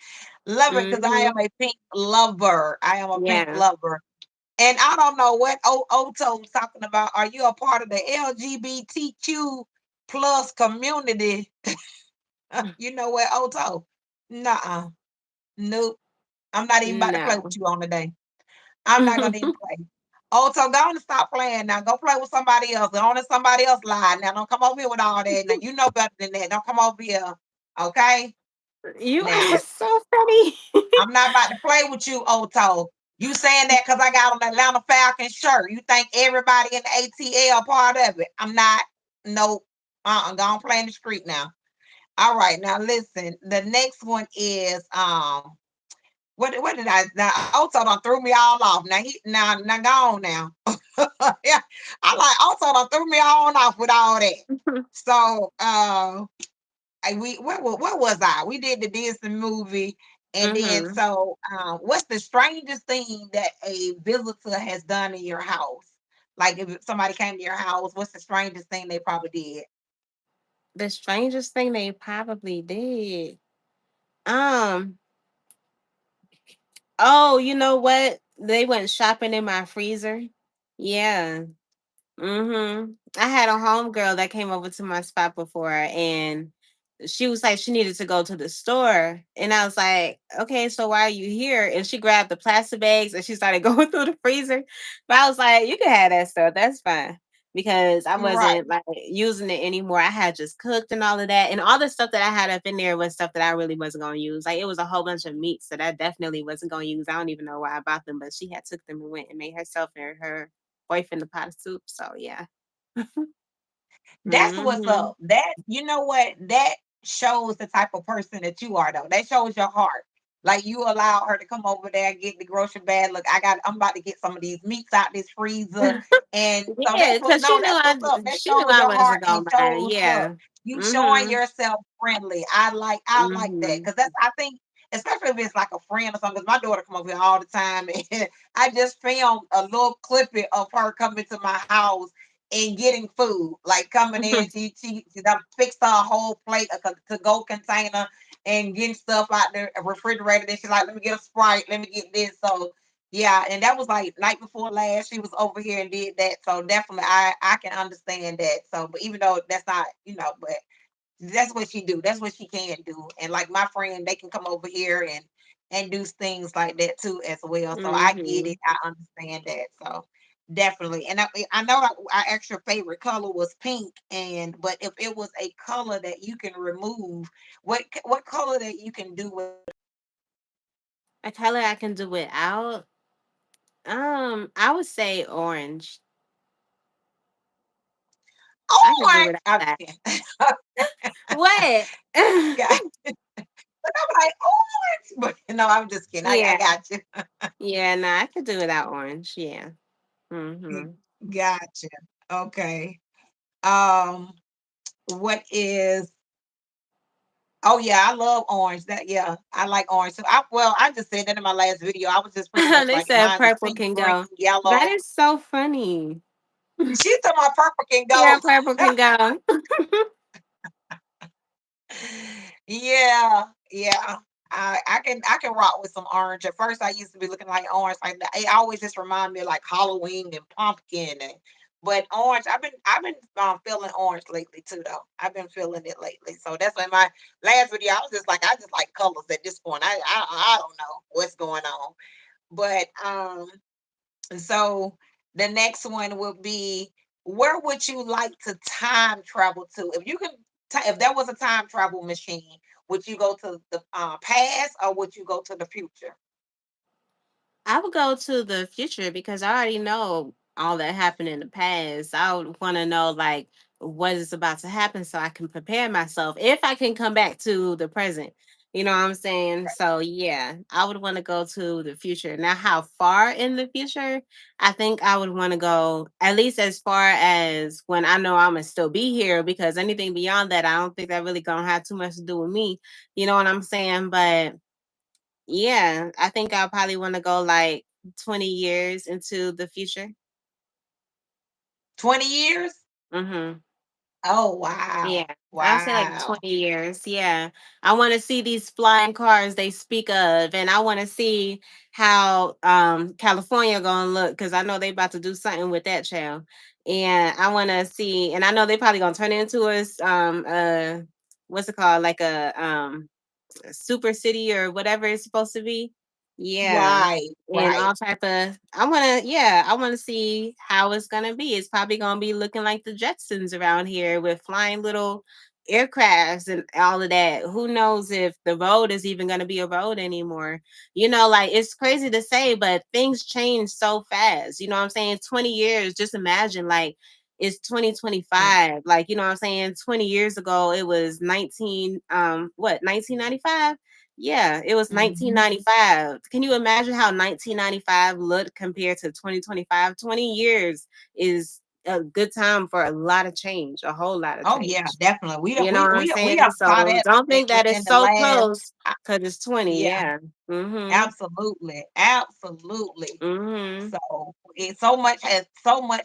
Love it because I am Mhm. a pink lover. I am a pink Yeah. lover. And I don't know what Oto was talking about. Are you a part of the LGBTQ plus community? You know what, Oto? Nuh-uh. Nope. I'm not even about to play No. with you on the day. I'm not gonna even play. Oto, go on and stop playing now. Go play with somebody else. Go on to somebody else line. Now don't come over here with all that. Now you know better than that. Don't come over here. Okay? You Now are so funny. I'm not about to play with you, Oto. You saying that because I got on the Atlanta Falcons shirt. You think everybody in the ATL part of it. I'm not. Nope. Go on play in the street now. All right. Now listen. The next one is what did I now Oto done threw me all off. Now go on now. Yeah. I like Oto done threw me all off with all that. So we where was I? We did the Disney movie, and then Mhm. so what's the strangest thing that a visitor has done in your house? Like if somebody came to your house, what's the strangest thing they probably did? The strangest thing they probably did. Um, oh, you know what? They went shopping in my freezer. Yeah. I had a homegirl that came over to my spot before, and she was like she needed to go to the store, and I was like, "Okay, so why are you here?" And she grabbed the plastic bags and she started going through the freezer. But I was like, "You can have that stuff. That's fine." Because I Right, wasn't like using it anymore. I had just cooked and all of that. And all the stuff that I had up in there was stuff that I really wasn't gonna use. Like it was a whole bunch of meats that I definitely wasn't gonna use. I don't even know why I bought them, but she had took them and went and made herself and her boyfriend a pot of soup. So yeah. that's what's Mhm. up. That you know what that shows the type of person that you are, though. That shows your heart. Like you allow her to come over there and get the grocery bag. Look, I'm about to get some of these meats out this freezer, and so Yeah, because that's what's up. That she knew shows I your heart wasn't and gonna mind. shows look Yeah. you showing Mhm. yourself friendly. I like that Mhm. because that's I think especially if it's like a friend or something. 'Cause my daughter come over here all the time, and I just filmed a little clipping of her coming to my house and getting food, like coming in. She done fixed her a whole plate, to go container, and getting stuff out there, a refrigerator. Then she's like, "Let me get a Sprite. Let me get this." So yeah, and that was like night before last. She was over here and did that. So definitely, I can understand that. So, but even though that's not, but that's what she do. That's what she can do. And like my friend, they can come over here and do things like that too as well. So I get it. Mhm. I understand that. So definitely. And I know I asked your favorite color was pink. And but if it was a color that you can remove, what color that you can do with A color I can do without. I would say orange. I could do orange? without I'm just that. kidding. What? Got but I'm like orange, but no, I'm just kidding. I Yeah. got you. Yeah, no, I could do without orange. Yeah. Mhm. Gotcha. Okay. Um, what is Oh yeah, I love orange. That yeah, I like orange. So I just said that in my last video. I was just pretty much They like said mine is purple pink, can green, go. That yellow. is so funny. She's talking about purple can Yeah, go. purple can go. Yeah, yeah. I can rock with some orange. At first, I used to be looking like orange. Like it always just remind me of like Halloween and pumpkin. But orange, I've been feeling orange lately too, though. I've been feeling it lately. So that's why my last video, I was just like, I just like colors at this point. I don't know what's going on. But so the next one would be where would you like to time travel to? If you could, if there was a time travel machine, would you go to the past or would you go to the future? I would go to the future because I already know all that happened in the past. I would want to know like what is about to happen so I can prepare myself if I can come back to the present. You know what I'm saying? So yeah, I would want to go to the future. Now, how far in the future? I think I would want to go at least as far as when I know I'm gonna still be here because anything beyond that, I don't think that really gonna have too much to do with me. You know what I'm saying? But yeah, I think I'll probably want to go like 20 years into the future. 20 years? Mhm. Oh, wow. Yeah, I'll say like Wow. 20 years. Yeah. I want to see these flying cars they speak of, and I want to see how California going to look, cuz I know they about to do something with that child. And I want to see, and I know they probably going to turn it into what's it called, like a super city or whatever it's supposed to be. Yeah. Right, And right. all type of I wanna see how it's gonna be. It's probably gonna be looking like the Jetsons around here with flying little aircrafts and all of that. Who knows if the road is even gonna be a road anymore? Like it's crazy to say, but things change so fast. You know what I'm saying? 20 years, just imagine like it's Yeah. 2025. Like, you know what I'm saying? 20 years ago, it was 1995? Yeah, it was Mhm. 1995. Can you imagine how 1995 looked compared to 2025? 20 years is a good time for a lot of change, a whole lot of Oh, yeah, change. definitely. You know what I'm We saying? have saw So that don't think that within it's the so last close uh, because it's 20. yeah, Yeah. Mm-hmm. absolutely, absolutely. Mm-hmm. So, so much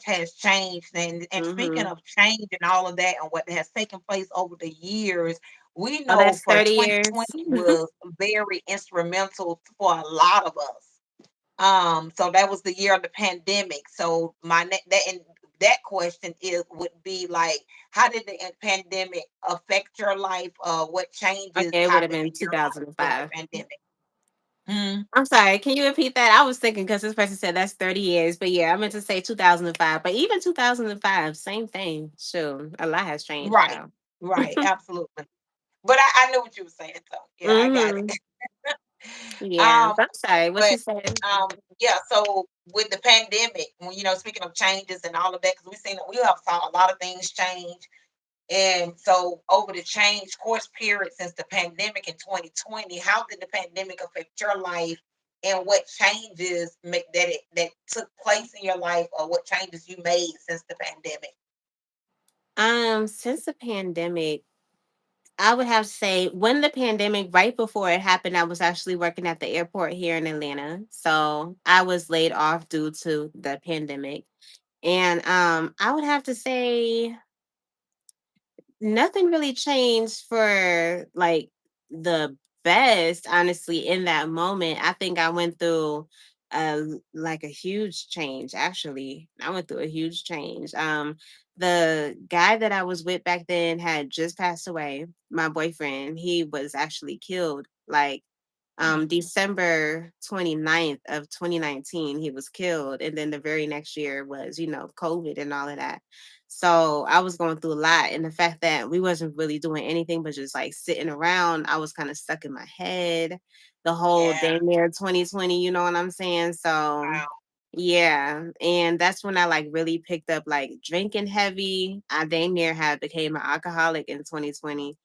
has changed, and speaking Mm-hmm. of change and all of that and what has taken place over the years, we Oh, know that's for 30 2020 years. was very instrumental for a lot of us. So that was the year of the pandemic. So that question is would be like, how did the pandemic affect your life? What changes Okay, it would have happened in been your life during the 2005. pandemic? Mm, I'm sorry. Can you repeat that? I was thinking because this person said that's 30 years, but yeah, I meant to say 2005. But even 2005, same thing. Sure, a lot has changed, right, child. right, absolutely. But I knew what you were saying, so yeah, I got Hmm. it. Yeah, um, but I'm sorry. What but you said? yeah. So with the pandemic, when speaking of changes and all of that, because we have saw a lot of things change. And so, over the change course period since the pandemic in 2020, how did the pandemic affect your life, and what changes that took place in your life, or what changes you made since the pandemic? Since the pandemic, I would have to say when the pandemic, right before it happened, I was actually working at the airport here in Atlanta. So I was laid off due to the pandemic. And I would have to say nothing really changed for like the best, honestly, in that moment. I think I went through like a huge change. Actually, I went through a huge change. The guy that I was with back then had just passed away. My boyfriend, he was actually killed like Mhm. December 29th of 2019, he was killed. And then the very next year was, COVID and all of that. So I was going through a lot. And the fact that we wasn't really doing anything but just like sitting around, I was kind of stuck in my head the whole Yeah. day near 2020, you know what I'm saying? So Wow. yeah, and that's when I like really picked up like drinking heavy. I dang near had became an alcoholic in 2020,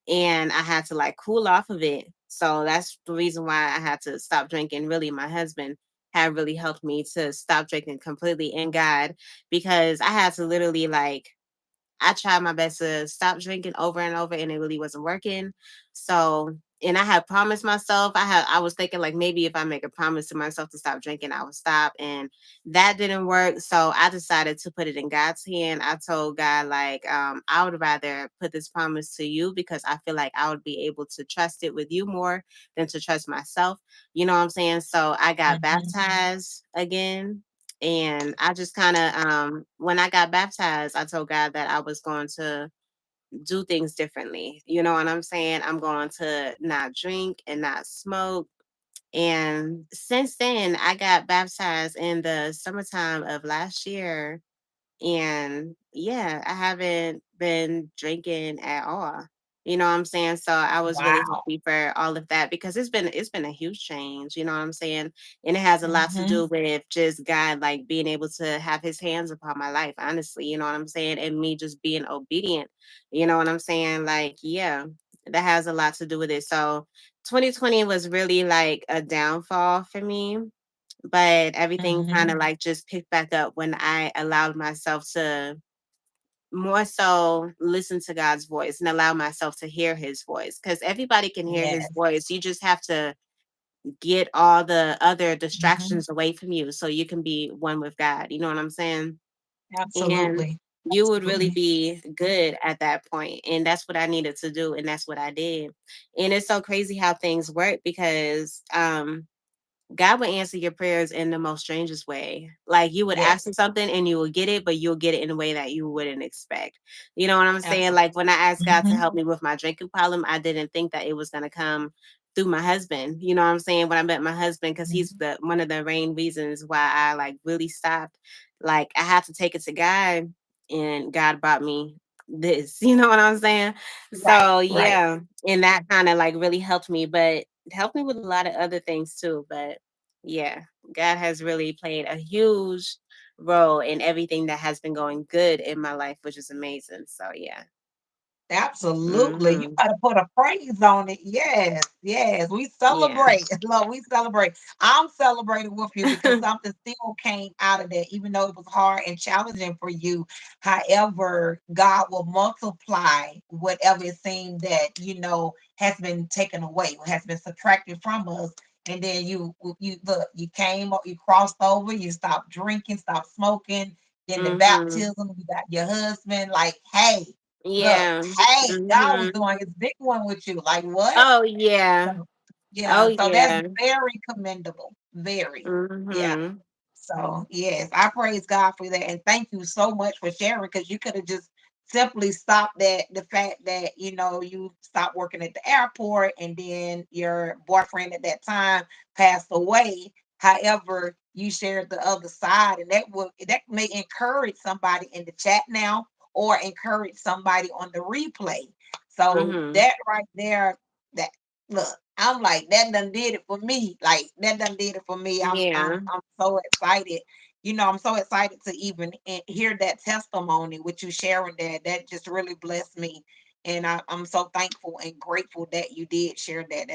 and I had to like cool off of it. So that's the reason why I had to stop drinking. Really, my husband had really helped me to stop drinking completely in God, because I had to literally like I tried my best to stop drinking over and over, and it really wasn't working. So, and I had promised myself, I was thinking like maybe if I make a promise to myself to stop drinking, I would stop. And that didn't work. So I decided to put it in God's hand. I told God, like, I would rather put this promise to you because I feel like I would be able to trust it with you more than to trust myself. You know what I'm saying? So I got Mhm. baptized again, and I just kind of, when I got baptized, I told God that I was going to do things differently. You know what I'm saying? I'm going to not drink and not smoke. And since then, I got baptized in the summertime of last year, and yeah, I haven't been drinking at all. You know what I'm saying? So I was really Wow. happy for all of that because it's been a huge change, you know what I'm saying? And it has a lot to Mhm. do with just God like being able to have his hands upon my life, honestly, you know what I'm saying? And me just being obedient. You know what I'm saying? Like, yeah, that has a lot to do with it. So 2020 was really like a downfall for me, but everything kind Mhm. of like just picked back up when I allowed myself to more so listen to God's voice and allow myself to hear his voice, because everybody can hear his Yes. voice. You just have to get all the other Mhm. distractions away from you so you can be one with God. You know what I'm saying? And Absolutely. you would really Absolutely. be good at that point. And that's what I needed to do. And that's what I did. And it's so crazy how things work because God will answer your prayers in the most strangest way. Like you would ask Yes. for something and you will get it, but you'll get it in a way that you wouldn't expect. You know what I'm saying? Absolutely. Like when I asked God to Hmm. help me with my drinking problem, I didn't think that it was gonna come through my husband. You know what I'm saying? When I met my husband, because he's Hmm. the one of the main reasons why I like really stopped. Like I had to take it to God, and God brought me this. You know what I'm saying? Right. So Right. yeah, and that kind of like really helped me, but helped me with a lot of other things too. But yeah, God has really played a huge role in everything that has been going good in my life, which is amazing. So yeah. Absolutely. You Mhm. gotta put a praise on it. Yes, yes. We Yeah. celebrate. Lord, we celebrate. I'm celebrating with you because something still came out of that, even though it was hard and challenging for you. However, God will multiply whatever it seemed that has been taken away, has been subtracted from us. And then you look, you came, you crossed over, you stopped drinking, stopped smoking, in the Mhm. baptism, you got your husband, like, hey. Look, Yeah. hey, God was Mhm. doing his big one with you. Like what? Oh yeah. So, Oh yeah, so that's yeah. very commendable. Very. Yeah. Mhm. So yes, I praise God for that. And thank you so much for sharing because you could have just simply stopped that the fact that you stopped working at the airport and then your boyfriend at that time passed away. However, you shared the other side, and that may encourage somebody in the chat now or encourage somebody on the replay. So Mhm. that right there, that look, I'm like, that done did it for me. Like that done did it for me. I'm I'm Yeah. I'm so excited. I'm so excited to even hear that testimony with you sharing that. That just really blessed me. And I'm so thankful and grateful that you did share that.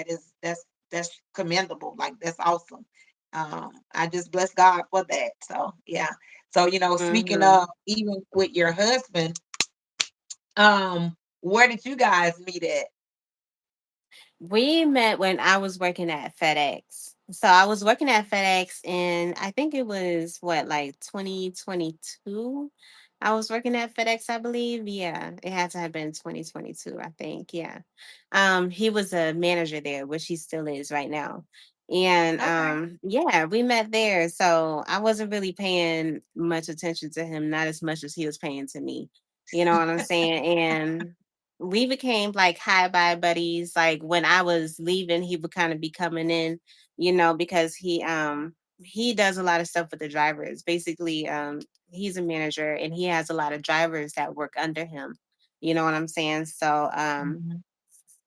That's commendable. Like that's awesome. I just bless God for that. So yeah. So speaking Mhm. of even with your husband, where did you guys meet at? We met when I was working at FedEx. So I was working at FedEx and I think it was what, like 2022. I was working at FedEx, I believe. Yeah, it had to have been 2022, I think. Yeah. He was a manager there, which he still is right now. And Okay. yeah, we met there. So I wasn't really paying much attention to him, not as much as he was paying to me. You know what I'm saying? And we became like hi bye buddies. Like when I was leaving, he would kind of be coming in, because he does a lot of stuff with the drivers. Basically, he's a manager and he has a lot of drivers that work under him. You know what I'm saying? So Mhm.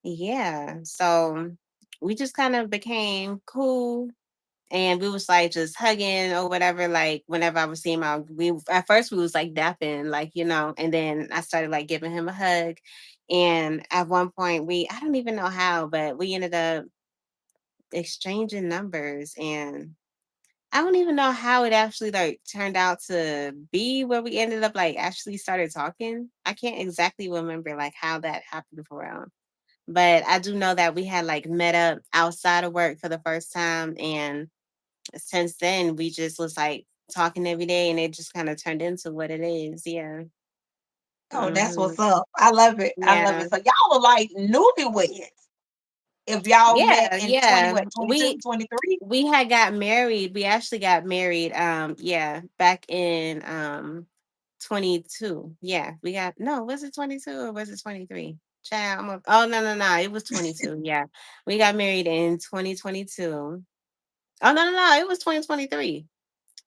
yeah. So we just kind of became cool and we was like just hugging or whatever. Like whenever I would see him, we at first we was like dapping, like and then I started like giving him a hug. And at one point, I don't even know how, but we ended up exchanging numbers, and I don't even know how it actually like turned out to be where we ended up like actually started talking. I can't exactly remember like how that happened for real. But I do know that we had like met up outside of work for the first time, and since then we just was like talking every day and it just kind of turned into what it is. Yeah. Oh, that's Hmm. what's up. I love it. I love Yeah. it. So y'all are like newlyweds. If y'all met Yeah. in 20, Yeah. what, 22, 23? We had got married. We actually got married. Yeah, back in 22. Yeah, we got no, was it 22 or was it 23? Child, oh no. It was 22. Yeah. We got married in 2022. Oh no, it was 2023.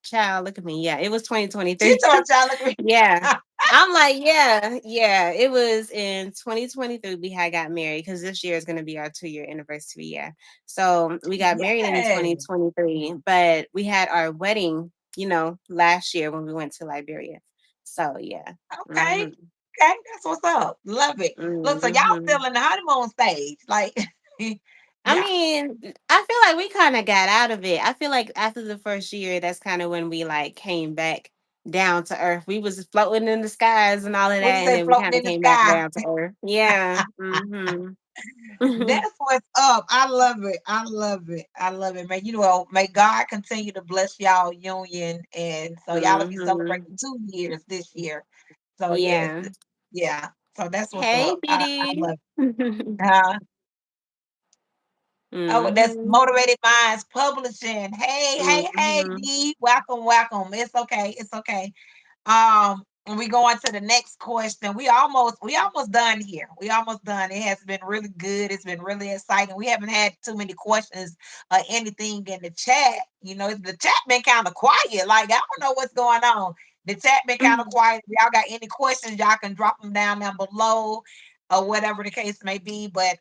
Child, look at me. Yeah, it was She 2023. told y'all, look at Yeah. me. I'm like, yeah, yeah. It was in 2023 we had got married because this year is going to be our 2-year anniversary. Yeah. So we got married in Yes. 2023, but we had our wedding, last year when we went to Liberia. So yeah. Okay. Hmm. Okay. That's what's up. Love it. Look, so y'all Hmm. still in the honeymoon stage. Like, I yeah. mean, I feel like we kind of got out of it. I feel like after the first year, that's kind of when we like came back down to earth. We was floating in the skies and all of What that, you and say, then we floating kind of in the came back sky? down to earth. Yeah. Hmm. That's what's up. I love it. I love it. I love it, man. May God continue to bless y'all union. And so y'all will be Hmm. celebrating 2 years this year. So yes, Yeah. yeah. So that's what's Hey, up. I Beauty. love it. Uh, oh, that's Hmm. Motivated Minds Publishing. Hey, hey, hey, Hmm. D. Welcome, welcome. It's okay. It's okay. And we go on to the next question. We almost done here. We almost done. It has been really good. It's been really exciting. We haven't had too many questions or anything in the chat. The chat been kind of quiet. Like, I don't know what's going on. The chat been kind of quiet. If y'all got any questions, y'all can drop them down below or whatever the case may be. But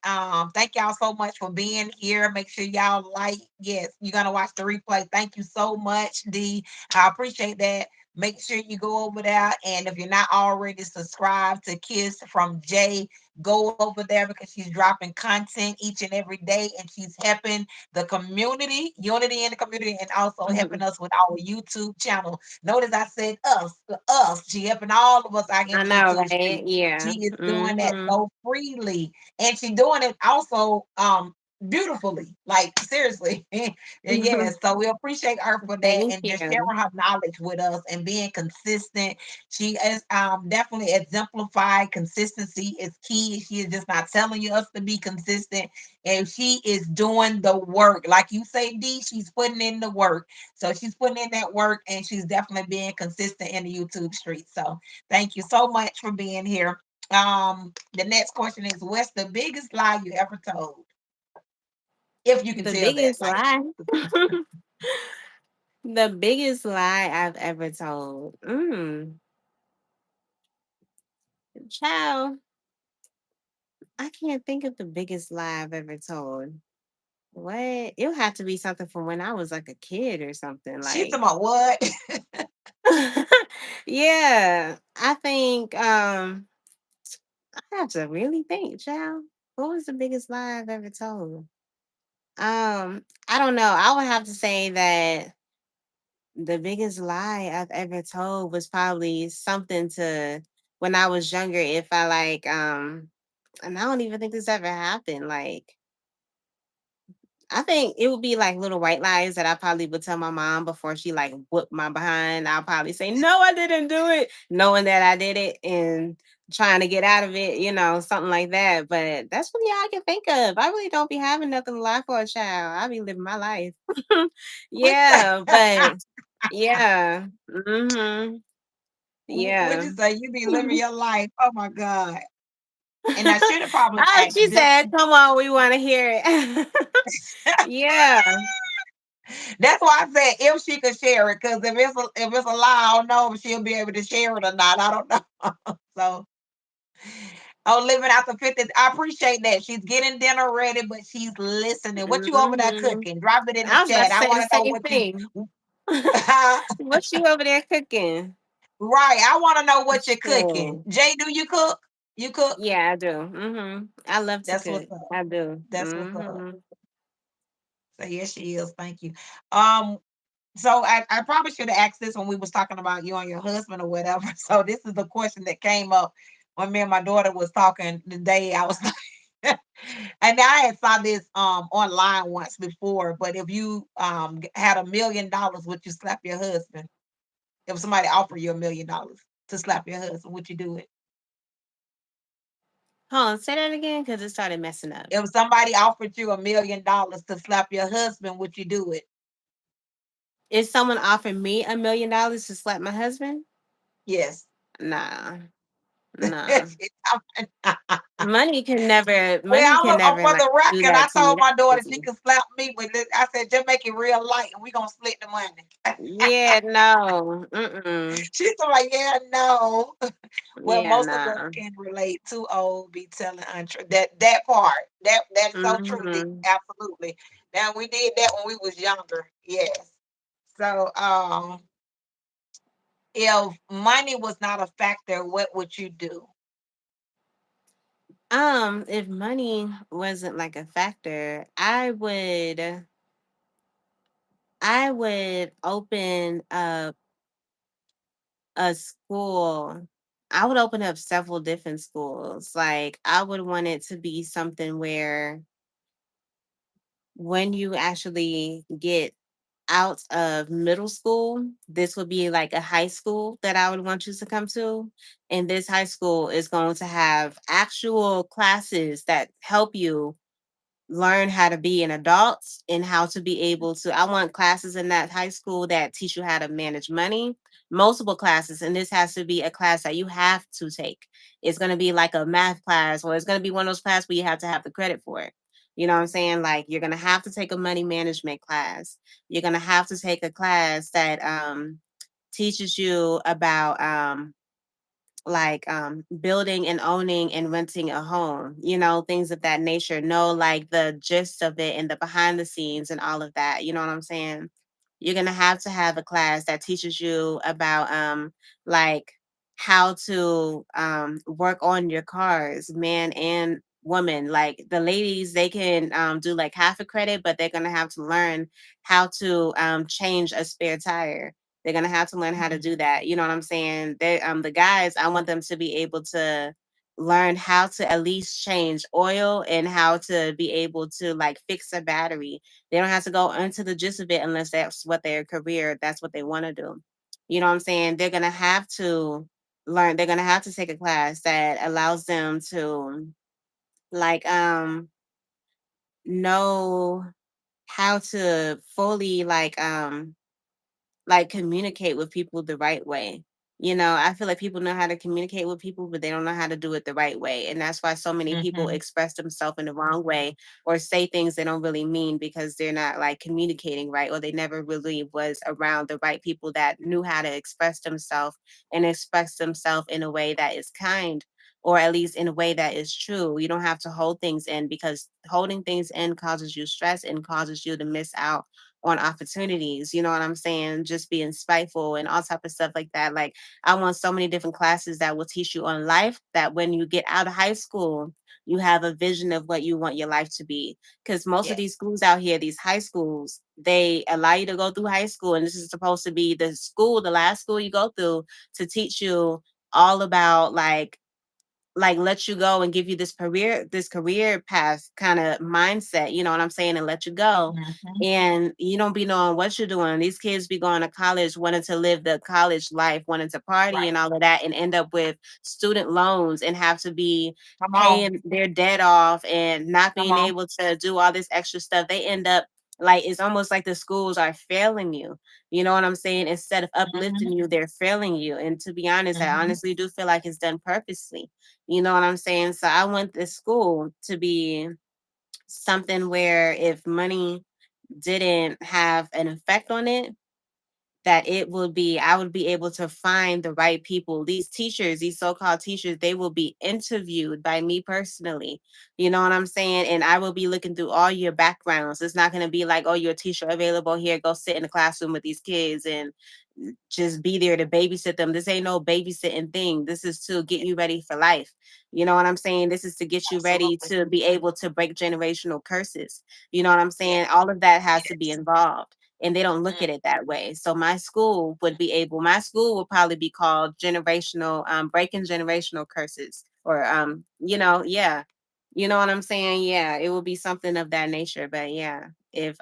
thank y'all so much for being here. Make sure y'all like. Yes, you're gonna watch the replay. Thank you so much, D. I appreciate that. Make sure you go over there. And if you're not already subscribed to Kiss from Jay, go over there because she's dropping content each and every day and she's helping the community, unity in the community, and also helping us with our YouTube channel. Notice I said us. She helping all of us out here I in know, YouTube Street. right? Yeah. She is doing that Hmm. so freely. And she's doing it also beautifully. Like seriously. Yes, so we appreciate her for that Thank and just you. sharing her knowledge with us and being consistent. She is definitely exemplified. Consistency is key. She is just not telling you us to be consistent, and she is doing the work. Like you say, D, she's putting in the work. So she's putting in that work, and she's definitely being consistent in the YouTube street. So thank you so much for being here. The next question is, what's the biggest lie you ever told? If you can The tell that, biggest like. lie. The biggest lie I've ever told. Child, I can't think of the biggest lie I've ever told. What? It'll have to be something from when I was like a kid or something. She's talking Like, about what? yeah, I think I have to really think, child. What was the biggest lie I've ever told? I don't know. I would have to say that the biggest lie I've ever told was probably something to when I was younger. If I like, and I don't even think this ever happened. Like, I think it would be like little white lies that I probably would tell my mom before she like whooped my behind. I'll probably say, no, I didn't do it, knowing that I did it and trying to get out of it, something like that. But that's really all I can think of. I really don't be having nothing to lie for a child. I be living my life. What you say? Yeah, but yeah. What Yeah. you say? You be living your life. Oh my God. And I should have probably Oh, asked she this. said, come on, we want to hear it. Yeah. That's why I said if she could share it, because if it's a lie, I don't know if she'll be able to share it or not. I don't know. So, oh, living out the 50s. I appreciate that. She's getting dinner ready, but she's listening. What you over there Hmm. cooking? Drop it in the I was about chat. to I say the want to know same what you. thing. What you over there cooking? Right. I want to know what you're cooking. Sure. Jay, do you cook? You cook? Yeah, I do. I love to That's what's cook. up. I do. That's what's up. So yes, she is. Thank you. Um, so I probably should have asked this when we was talking about you and your husband or whatever. So this is the question that came up when me and my daughter was talking the day I was like, and I had saw this online once before, but if you had $1 million, would you slap your husband? If somebody offered you $1 million to slap your husband, would you do it? Hold on, say that again because it started messing up. If somebody offered you $1 million to slap your husband, would you do it? If someone offered me $1 million to slap my husband, Yes. nah, nah. Money Well, can I'm never for like the do record. I that to me. told That's my daughter she crazy. could slap me, but I said just make it real light, and we gonna split the money. Yeah, no. Mm-mm. She's like, yeah, no. Well, Yeah, most of us nah. can relate. Too old be telling untrue. That part. That's so true. Mm-hmm. Absolutely. Now we did that when we was younger. Yes. So, if money was not a factor, what would you do? If money wasn't like a factor, I would open up a school. I would open up several different schools. Like I would want it to be something where when you actually get out of middle school, this would be like a high school that I would want you to come to. And this high school is going to have actual classes that help you learn how to be an adult and how to be able to. I want classes in that high school that teach you how to manage money, multiple classes. And this has to be a class that you have to take. It's going to be like a math class, or it's going to be one of those classes where you have to have the credit for it. You know what I'm saying? Like you're going to have to take a money management class. You're going to have to take a class that teaches you about like building and owning and renting a home, things of that nature. Know like the gist of it and the behind the scenes and all of that. You know what I'm saying? You're gonna have to have a class that teaches you about like how to work on your cars, man and woman. Like the ladies, they can do like half a credit, but they're gonna have to learn how to change a spare tire. They're gonna have to learn how to Mhm. do that. You know what I'm saying? They the guys, I want them to be able to learn how to at least change oil and how to be able to like fix a battery. They don't have to go into the gist of it unless that's what their career, that's what they want to do. You know what I'm saying? They're gonna have to learn, they're gonna have to take a class that allows them to like know how to fully like communicate with people the right way. I feel like people know how to communicate with people, but they don't know how to do it the right way. And that's why so many people Mhm. express themselves in the wrong way or say things they don't really mean because they're not like communicating right, or they never really was around the right people that knew how to express themselves and express themselves in a way that is kind, or at least in a way that is true. You don't have to hold things in, because holding things in causes you stress and causes you to miss out on opportunities. You know what I'm saying? Just being spiteful and all type of stuff like that. Like I want so many different classes that will teach you on life, that when you get out of high school, you have a vision of what you want your life to be. Because most of Yes. these schools out here, these high schools, they allow you to go through high school, and this is supposed to be the school, the last school you go through, to teach you all about like let you go and give you this career path kind of mindset, you know what I'm saying, and let you go. Mhm. And you don't be knowing what you're doing. These kids be going to college wanting to live the college life, wanting to party and Right. all of that, and end up with student loans and have to be Come on. paying their debt off and not Come being on. able to do all this extra stuff. They end up like, it's almost like the schools are failing you. You know what I'm saying? Instead of Mhm. uplifting you, they're failing you. And to be honest, I Mhm. honestly do feel like it's done purposely. You know what I'm saying? So I want this school to be something where if money didn't have an effect on it, that it will be, I would be able to find the right people. These teachers, these so-called teachers, they will be interviewed by me personally. You know what I'm saying? And I will be looking through all your backgrounds. It's not going to be like, oh, you're a teacher available here, go sit in the classroom with these kids and just be there to babysit them. This ain't no babysitting thing. This is to get you ready for life. You know what I'm saying? This is to get you ready Absolutely. to be able to break generational curses. You know what I'm Yes. saying? All of that has to be Yes. involved, and they don't look Mm. at it that way. So my school would probably be called generational, breaking generational curses, or yeah. You know what I'm saying? Yeah, it would be something of that nature. But yeah, if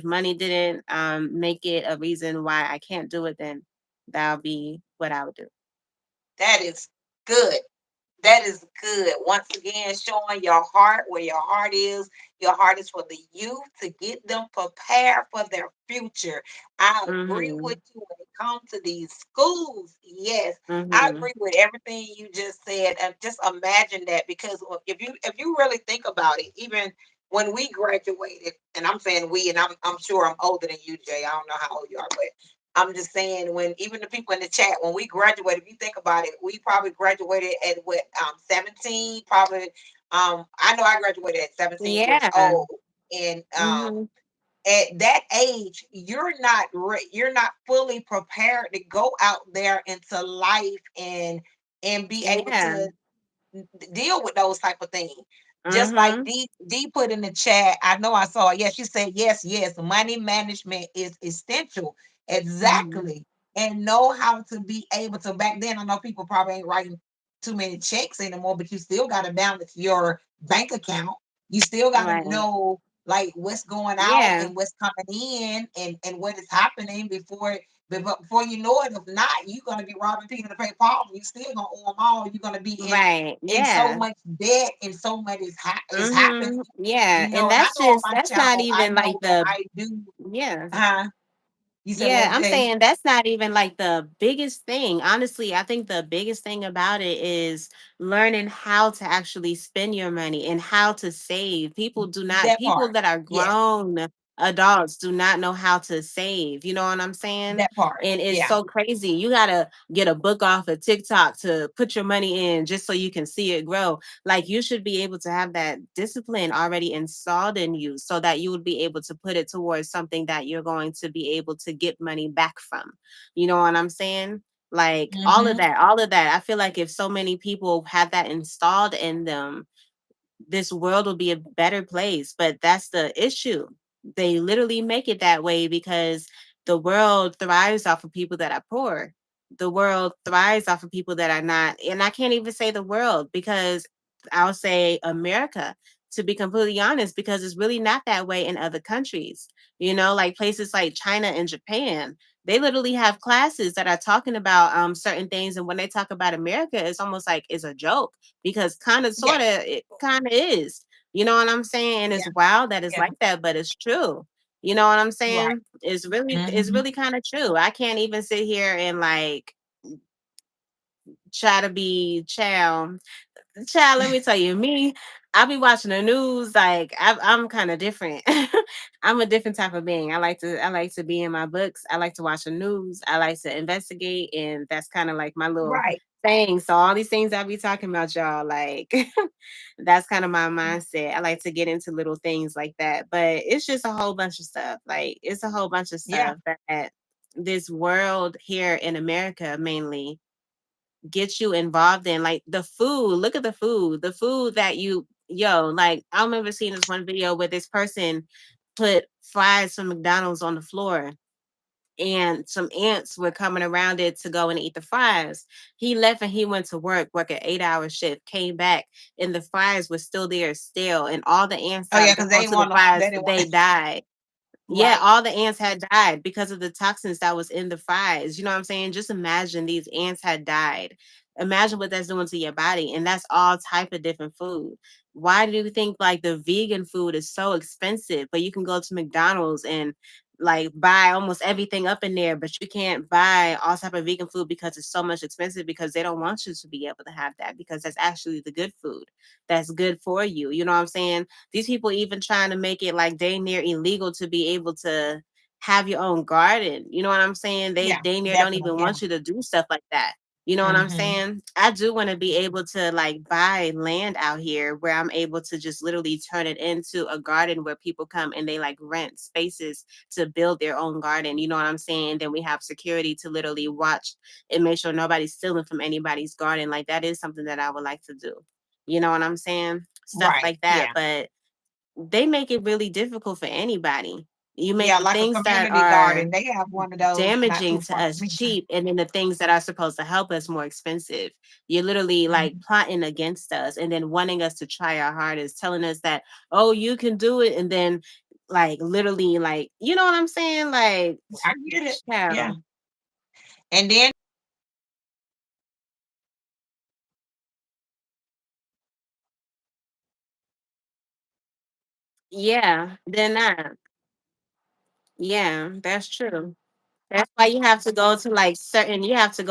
money didn't make it a reason why I can't do it, then that'll be what I would do. That is good. That is good. Once again, showing your heart where your heart is. Your heart is for the youth to get them prepared for their future. I agree with Mhm. you when it comes to these schools. Yes, I Mhm. agree with everything you just said. And just imagine that, because if you really think about it, even when we graduated, and I'm saying we, and I'm sure I'm older than you, Jay. I don't know how old you are, but I'm just saying, when even the people in the chat, when we graduated, if you think about it, we probably graduated at what, 17, probably. I know I graduated at 17 years Yeah. old. And Mhm. at that age, you're not fully prepared to go out there into life and be able Yeah. to deal with those type of things. Just like Mhm. D put in the chat, I know I saw it. Yes, she said yes, yes. Money management is essential. Mhm. Exactly. And know how to be able to. Back then, I know people probably ain't writing too many checks anymore, but you still got to balance your bank account. You still got to Right. know. like what's going out Yeah. and what's coming in and what is happening before you know it. If not, you're gonna be robbing Peter to pay Paul, and you still gonna owe them all. You're gonna be Right. in so Yeah. much debt and so much is happening. Yeah. And And I that's know on just my that's not channel, I even like know that the I do. yeah. You said Yeah, what, I'm Jay? saying that's not even like the biggest thing. Honestly, I think the biggest thing about it is learning how to actually spend your money and how to save. That People part. that are Yes, grown adults do not know how to save. You know what I'm saying? that part. And it's Yeah. so crazy. You got to get a book off of TikTok to put your money in just so you can see it grow. Like you should be able to have that discipline already installed in you so that you would be able to put it towards something that you're going to be able to get money back from. You know what I'm saying? Like Mm-hmm. all of that. I feel like if so many people had that installed in them, this world will be a better place. But that's the issue. They literally make it that way because the world thrives off of people that are poor. The world thrives off of people that are not, and I can't even say the world because I'll say America, to be completely honest, because it's really not that way in other countries. You know, like places like China and Japan, they literally have classes that are talking about certain things. And when they talk about America, it's almost like it's a joke because kind of Yeah. sort of it kind of is. You know what I'm saying? And Yeah. it's wild that it's Yeah. like that, but it's true. You know what I'm Right. saying? It's Mm-hmm. really kind of true. I can't even sit here and like try to be child, let me tell you, me, I be watching the news. Like I'm kind of different. I'm a different type of being. I like to be in my books. I like to watch the news. I like to investigate, and that's kind of like my little Right. thing. So all these things I be talking about, y'all, like that's kind of my mindset. I like to get into little things like that, but it's just a whole bunch of stuff. Like it's a whole bunch of Yeah. stuff that this world here in America mainly get you involved in, like the food. Look at the food that like I remember seeing this one video where this person put fries from McDonald's on the floor and some ants were coming around it to go and eat the fries. He left and he went to work an 8-hour shift, came back, and the fries were still there stale, and all the ants Oh yeah, that got because they didn't onto the want to. They fries, didn't want. they died. Yeah, Right. all the ants had died because of the toxins that was in the fries. You know what I'm saying? Just imagine these ants had died. Imagine what that's doing to your body. And that's all type of different food. Why do you think like the vegan food is so expensive, but you can go to McDonald's and like buy almost everything up in there, but you can't buy all type of vegan food because it's so much expensive because they don't want you to be able to have that because that's actually the good food. That's good for you. You know what I'm saying? These people even trying to make it like dang near illegal to be able to have your own garden. You know what I'm saying? They Yeah. dang near don't Definitely. even Yeah. want you to do stuff like that. You know what I'm Mm-hmm. saying? I do want to be able to like buy land out here where I'm able to just literally turn it into a garden where people come and they like rent spaces to build their own garden. You know what I'm saying? Then we have security to literally watch and make sure nobody's stealing from anybody's garden. Like that is something that I would like to do. You know what I'm saying? Stuff Right. like that. Yeah. But they make it really difficult for anybody. You make Yeah. the Like a things that community are garden. They have one of those not damaging too to far from us me. cheap, and then the things that are supposed to help us more expensive. You're literally like Mhm. plotting against us and then wanting us to try our hardest, telling us that, oh, you can do it. And then like literally like, you know what I'm saying? Like, I get it. Yeah. child. And then Yeah, they're not. Yeah, that's true. That's why you have to go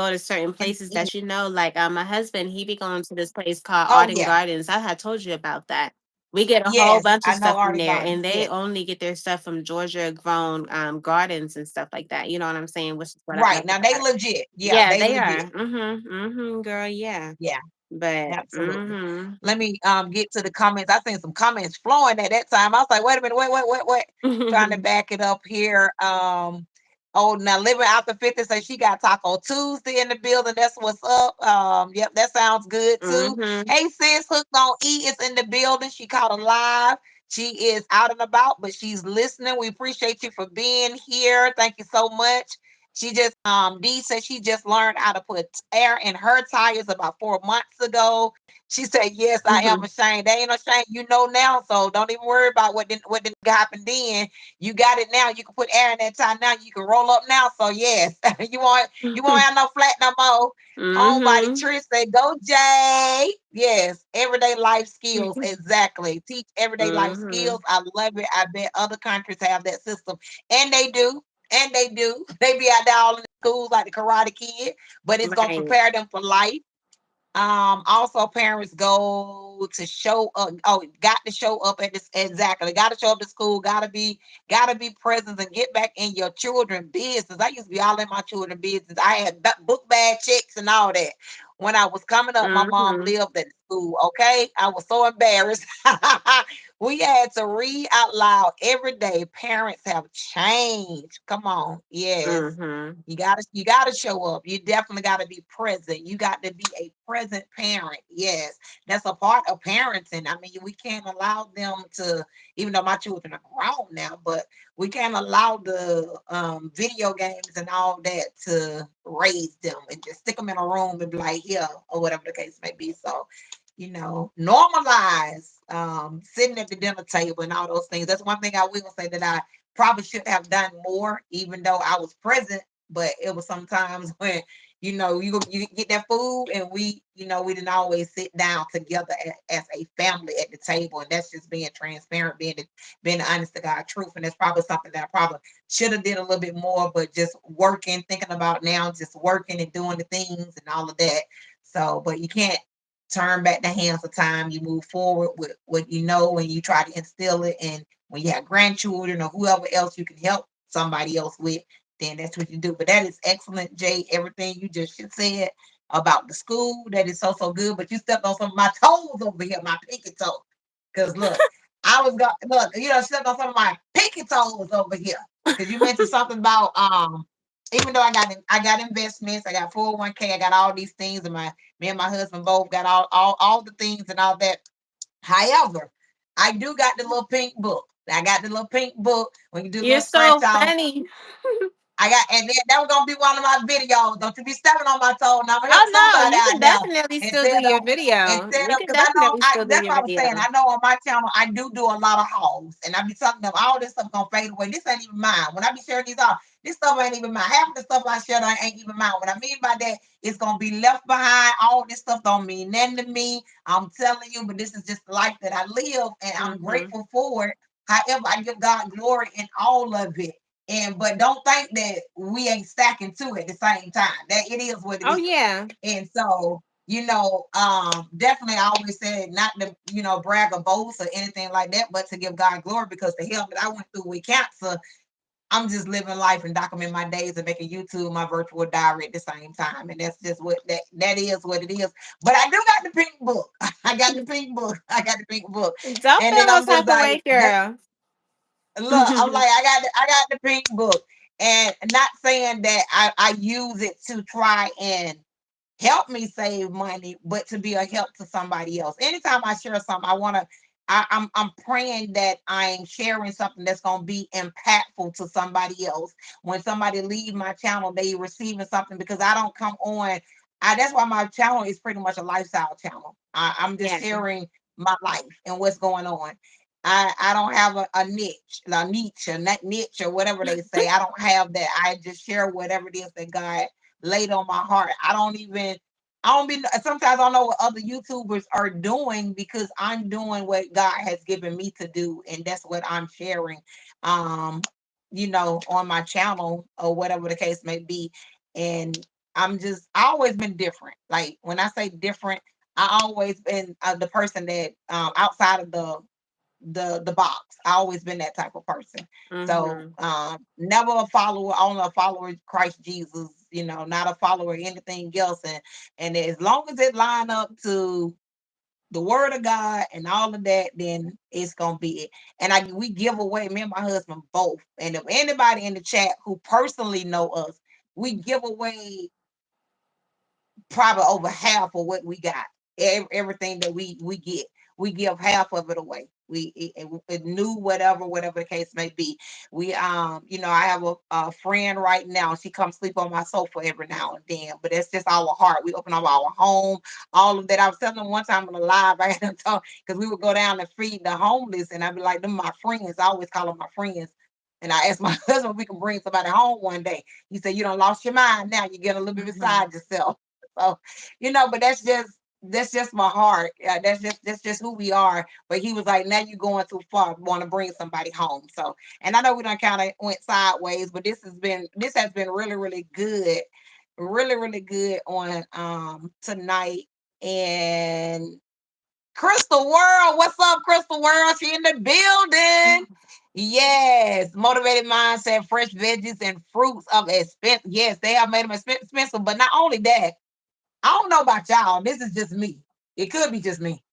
to certain places that you know. Like my husband, he be going to this place called oh Arden yeah. Gardens. I had told you about that. We get a whole Yes. bunch of I know stuff from Artie there, Gardens. and they Yes. only get their stuff from Georgia grown gardens and stuff like that. You know what I'm saying? Which is what I Right. love Now they about it. legit. Yeah, Yeah, they they are. legit. Girl, yeah. Yeah. But Absolutely. Let me get to the comments. I seen some comments flowing at that time. I was like, wait a minute, wait. Trying to back it up here. Oh, now living out the 50 say she got Taco Tuesday in the building. That's what's up. Yep, that sounds good too. mhm. Hey sis, Hooked on E is in the building. She caught a live. She is out and about, but she's listening. We appreciate you for being here. Thank you so much. She just Dee said she just learned how to put air in her tires about 4 months ago. She said, "Yes, I am Mhm. ashamed. They ain't no shame, you know now. So don't even worry about what didn't happen then. You got it now. You can put air in that tire now. You can roll up now. So yes, you won't have no flat no more." Homebody Mhm. Trish said, "Go Jay." Yes, everyday life skills. Exactly. Teach everyday life skills. Mhm. I love it. I bet other countries have that system, and they do. And they do. They be out there all in the schools like the Karate Kid, but it's gonna Right. prepare them for life. Also parents go to show up. Oh, got to show up at this exactly. Got to show up to school. Gotta be present and get back in your children business. I used to be all in my children business. I had book bag checks and all that. When I was coming up, my mom Mhm. lived at the school. Okay, I was so embarrassed. We had to read out loud every day. Parents have changed. Come on, yes. Mhm. You gotta show up. You definitely gotta be present. You got to be a present parent. Yes, that's a part of parenting. I mean, we can't allow them to, even though my children are grown now, but we can't allow the video games and all that to raise them and just stick them in a room and be like, yeah, or whatever the case may be. So, normalize sitting at the dinner table and all those things. That's one thing I will say that I probably should have done more, even though I was present, but it was sometimes when you get that food and we didn't always sit down together as a family at the table, and that's just being transparent, being the honest to God truth. And that's probably something that I probably should have did a little bit more, but just working, thinking about now, just working and doing the things and all of that. So, but you can't turn back the hands of time. You move forward with what you know and you try to instill it. And when you have grandchildren or whoever else you can help somebody else with, then that's what you do. But that is excellent, Jay. Everything you just said about the school, that is so, so good. But you stepped on some of my toes over here, my pinky toe. Because look, I was going look, stepped on some of my pinky toes over here. Because you mentioned something about even though I got investments, I got 401k, I got all these things, and me and my husband both got all the things and all that. However, I do got the little pink book. I got the little pink book when you do a You're little scratch so off. funny. I got, and then that was gonna be one of my videos. Don't you be stepping on my toe. And I'm gonna help Oh no, somebody you out can now. definitely still do Instead your of video. instead You of can because I know definitely still do that's your what I was saying. video. I know on my channel I do a lot of hauls, and I be telling them all this stuff gonna fade away. This ain't even mine. When I be sharing these off, this stuff ain't even mine. Half of the stuff I share ain't even mine. What I mean by that, it's gonna be left behind. All this stuff don't mean nothing to me. I'm telling you, but this is just the life that I live, and I'm Mhm. grateful for it. However, I give God glory in all of it. And but don't think that we ain't stacking to at the same time. That it is what it Oh is. yeah. And so, definitely I always said not to, brag or boast or anything like that, but to give God glory because the help that I went through with cancer, I'm just living life and documenting my days and making YouTube my virtual diary at the same time. And that's just that is what it is. But I do got the pink book. I got the pink book. I got the pink book. Don't And feel then no I'm just type of like, way, girl. look, I'm like, I got the pink book. And not saying that I use it to try and help me save money, but to be a help to somebody else. Anytime I share something, I'm praying that I'm sharing something that's gonna be impactful to somebody else. When somebody leave my channel, they receiving something because I don't come on. That's why my channel is pretty much a lifestyle channel. I'm just Yeah. sharing my life and what's going on. I don't have a niche or whatever they say. I don't have that. I just share whatever it is that God laid on my heart. Sometimes I don't know what other YouTubers are doing because I'm doing what God has given me to do, and that's what I'm sharing, um, on my channel or whatever the case may be. And I always been different. Like when I say different, I always been the person that outside of the box. I always been that type of person. So Mhm. never a follower, only a follower of Christ Jesus, not a follower of anything else. And as long as it line up to the word of God and all of that, then it's gonna be it. And we give away, me and my husband both. And if anybody in the chat who personally know us, we give away probably over half of what we got. Everything that we get. we give half of it away. It new whatever the case may be. We I have a friend right now. She comes sleep on my sofa every now and then, but it's just our heart. We open up our home, all of that. I was telling them one time on the live, I had to talk because we would go down and feed the homeless, and I'd be like, them my friends. I always call them my friends. And I asked my husband if we can bring somebody home one day. He said, "You don't lost your mind now. You get a little bit Mhm. beside yourself." So, but that's just my heart. That's just who we are. But he was like, "Now you're going too far. Want to bring somebody home." So, and I know we done kind of went sideways, but this has been really really good, really really good on tonight. And Crystal World, what's up, Crystal World? She in the building. Yes, motivated mindset, fresh veggies and fruits of expense. Yes, they have made them expensive, but not only that, I don't know about y'all. This is just me. It could be just me.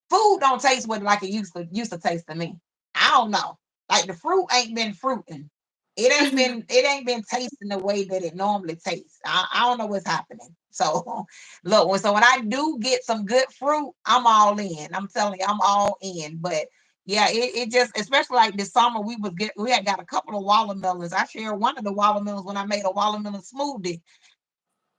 Food don't taste what like it used to taste to me. I don't know. Like the fruit ain't been fruiting. It ain't been tasting the way that it normally tastes. I don't know what's happening. So look, when I do get some good fruit, I'm all in. I'm telling you, I'm all in. But yeah, it just, especially like this summer, we had got a couple of watermelons. I shared one of the watermelons when I made a watermelon smoothie.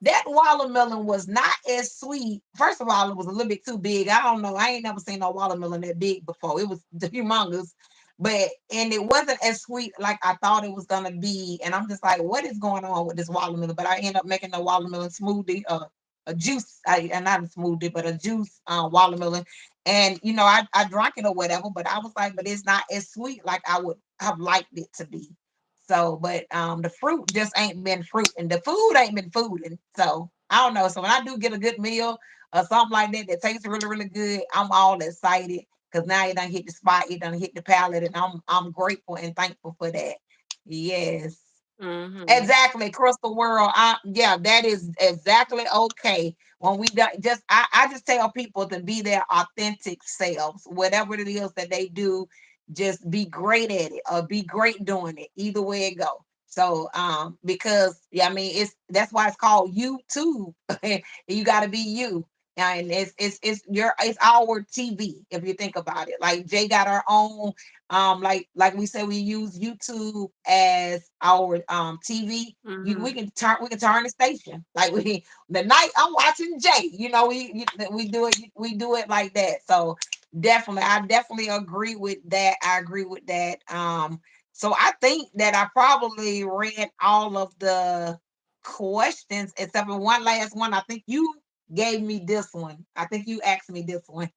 That watermelon was not as sweet. First of all, it was a little bit too big. I don't know. I ain't never seen no watermelon that big before. It was humongous, and it wasn't as sweet like I thought it was gonna be. And I'm just like, what is going on with this watermelon? But I end up making a watermelon smoothie, a juice, and not a smoothie, but a juice watermelon. And I drank it or whatever. But I was like, but it's not as sweet like I would have liked it to be. So, but the fruit just ain't been fruit, and the food ain't been fooding. So I don't know. So when I do get a good meal or something like that that tastes really, really good, I'm all excited because now it done hit the spot, it done hit the palate, and I'm grateful and thankful for that. Yes. Mhm. Exactly, Crystal World. Yeah, that is exactly okay. When we do, I just tell people to be their authentic selves, whatever it is that they do, just be great at it or be great doing it. Either way it go. So, because yeah, I mean, that's why it's called YouTube. You got to be you. And it's our TV if you think about it. Like Jay got our own like we said, we use YouTube as our TV. We Mhm. can turn the station. Like the night I'm watching Jay, we do it like that. So definitely, I definitely agree with that. I agree with that. So I think that I probably read all of the questions except for one last one. I think you gave me this one. I think you asked me this one,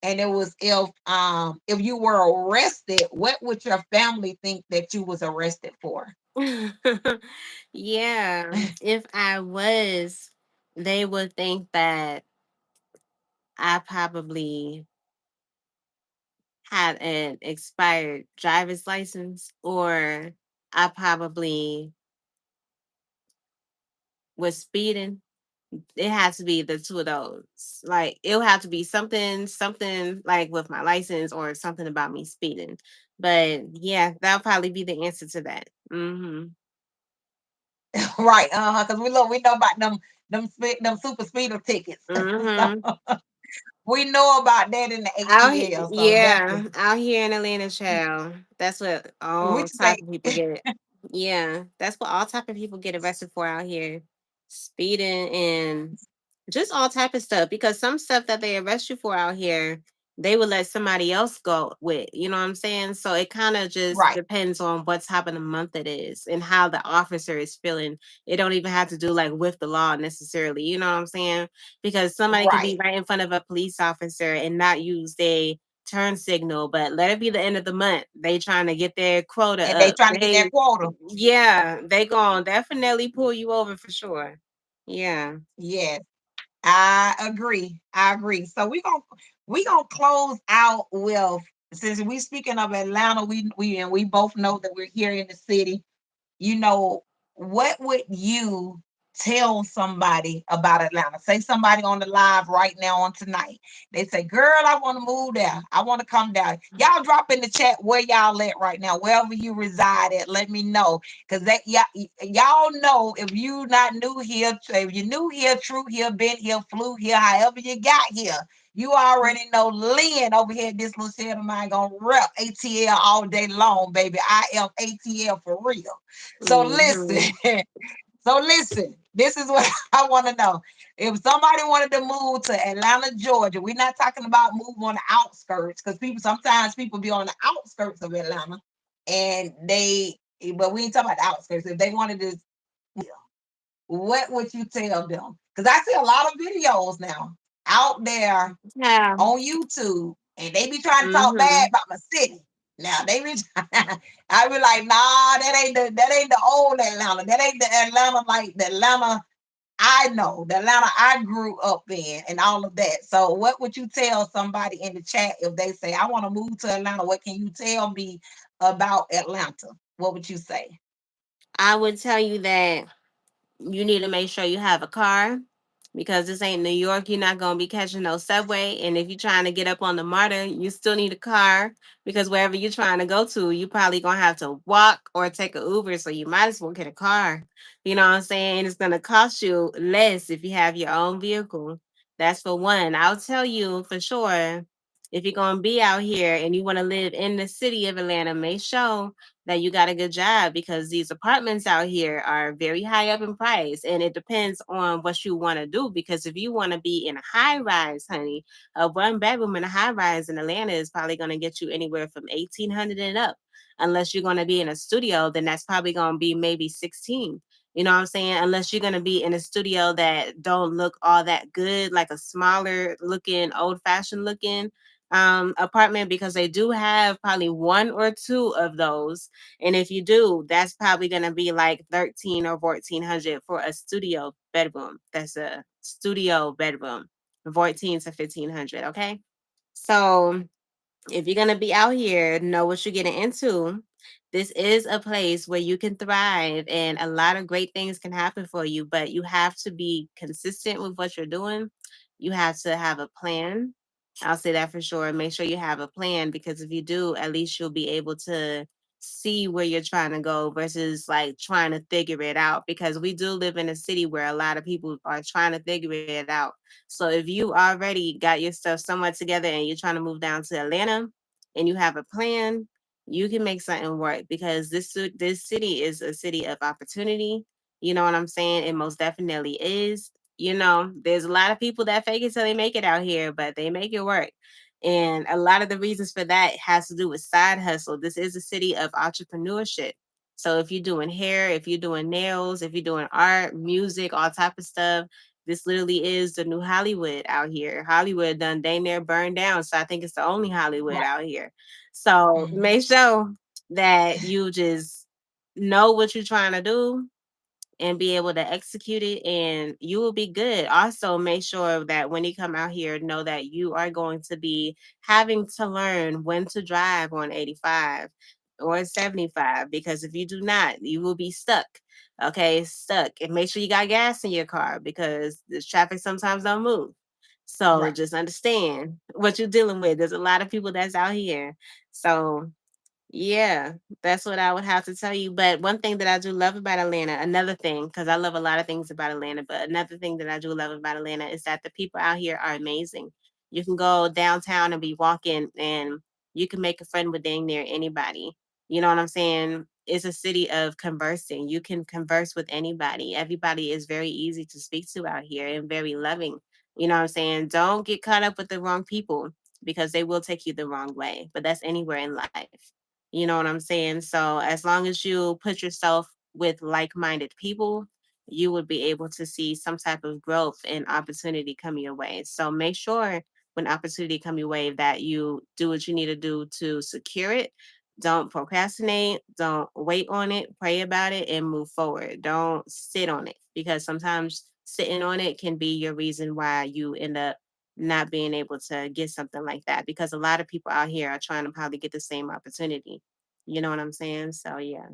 and it was if you were arrested, what would your family think that you was arrested for? Yeah, if I was, they would think that I probably had an expired driver's license, or I probably was speeding. It has to be the two of those. Like it'll have to be something like with my license or something about me speeding. But yeah, that'll probably be the answer to that. Mm-hmm. Right, because we know about them super speeder tickets. So Mm-hmm. we know about that in the ATL. So Yeah, definitely, out here in Atlanta, child. That's what which all type state? of people get. Yeah, that's what all type of people get arrested for out here. Speeding and just all type of stuff. Because some stuff that they arrest you for out here, they would let somebody else go with. You know what I'm saying? So it kind of just Right, depends on what type of the month it is and how the officer is feeling. It don't even have to do like with the law necessarily. You know what I'm saying? Because somebody could be right, right in front of a police officer and not use their turn signal, but let it be the end of the month. They trying to get their quota and they up. trying to get that quota. Yeah, they gonna definitely pull you over for sure. Yeah. Yes, I agree. I agree. So we gonna close out with, since we speaking of Atlanta, we both know that we're here in the city. What would you tell somebody about Atlanta? Say somebody on the live right now on tonight. They say, "Girl, I want to move there. I want to come down." Y'all drop in the chat where y'all at right now, wherever you reside at. Let me know, cause that y'all know if you not new here, if you new here, true here, been here, flew here, however you got here. You already know Lynn over here, this little shit of mine gonna rep ATL all day long, baby. I am ATL for real. So listen, Mhm. so listen, this is what I want to know. If somebody wanted to move to Atlanta, Georgia, we're not talking about move on the outskirts, because people sometimes people be on the outskirts of Atlanta and but we ain't talking about the outskirts. If they wanted to, what would you tell them? Because I see a lot of videos now out there Yeah. on YouTube, and they be trying to talk bad Mhm. about my city. Now they be, I be like, nah, that ain't the old Atlanta. That ain't the Atlanta like the Atlanta I know, the Atlanta I grew up in, and all of that. So, what would you tell somebody in the chat if they say, "I want to move to Atlanta"? What can you tell me about Atlanta? What would you say? I would tell you that you need to make sure you have a car because this ain't New York. You're not going to be catching no subway. And if you're trying to get up on the MARTA, you still need a car because wherever you're trying to go to, you probably going to have to walk or take an Uber. So you might as well get a car. You know what I'm saying? It's going to cost you less if you have your own vehicle. That's for one. I'll tell you for sure. If you're going to be out here and you want to live in the city of Atlanta, make sure that you got a good job because these apartments out here are very high up in price and it depends on what you want to do because if you want to be in a high rise, honey, a one bedroom in a high rise in Atlanta is probably going to get you anywhere from 1800 and up. Unless you're going to be in a studio, then that's probably going to be maybe 16. You know what I'm saying? Unless you're going to be in a studio that don't look all that good, like a smaller looking, old fashioned looking apartment because they do have probably one or two of those, and if you do, that's probably gonna be like 13 or 1400 for a studio bedroom. That's a studio bedroom, 14 to 1500. Okay, so if you're gonna be out here, know what you're getting into. This is a place where you can thrive and a lot of great things can happen for you, but you have to be consistent with what you're doing. You have to have a plan. I'll say that for sure. Make sure you have a plan because if you do, at least you'll be able to see where you're trying to go versus like trying to figure it out because we do live in a city where a lot of people are trying to figure it out. So if you already got your stuff somewhat together and you're trying to move down to Atlanta and you have a plan, you can make something work because this city is a city of opportunity. You know what I'm saying? It most definitely is. You know, there's a lot of people that fake it till they make it out here, but they make it work. And a lot of the reasons for that has to do with side hustle. This is a city of entrepreneurship. So if you're doing hair, if you're doing nails, if you're doing art, music, all type of stuff, this literally is the new Hollywood out here. Hollywood done dang near burned down. So I think it's the only Hollywood Right. out here. So Mhm. make sure that you just know what you're trying to do and be able to execute it and you will be good. Also make sure that when you come out here, know that you are going to be having to learn when to drive on 85 or 75 because if you do not, you will be stuck. Okay, stuck. And make sure you got gas in your car because the traffic sometimes don't move. So Right. just understand what you're dealing with. There's a lot of people that's out here. So yeah, that's what I would have to tell you. But one thing that I do love about Atlanta, another thing, because I love a lot of things about Atlanta, but another thing that I do love about Atlanta is that the people out here are amazing. You can go downtown and be walking and you can make a friend with dang near anybody. You know what I'm saying? It's a city of conversing. You can converse with anybody. Everybody is very easy to speak to out here and very loving. You know what I'm saying? Don't get caught up with the wrong people because they will take you the wrong way. But that's anywhere in life. You know what I'm saying? So as long as you put yourself with like-minded people, you would be able to see some type of growth and opportunity come your way. So make sure when opportunity come your way that you do what you need to do to secure it. Don't procrastinate, don't wait on it, pray about it and move forward. Don't sit on it because sometimes sitting on it can be your reason why you end up not being able to get something like that because a lot of people out here are trying to probably get the same opportunity. You know what I'm saying? So yeah.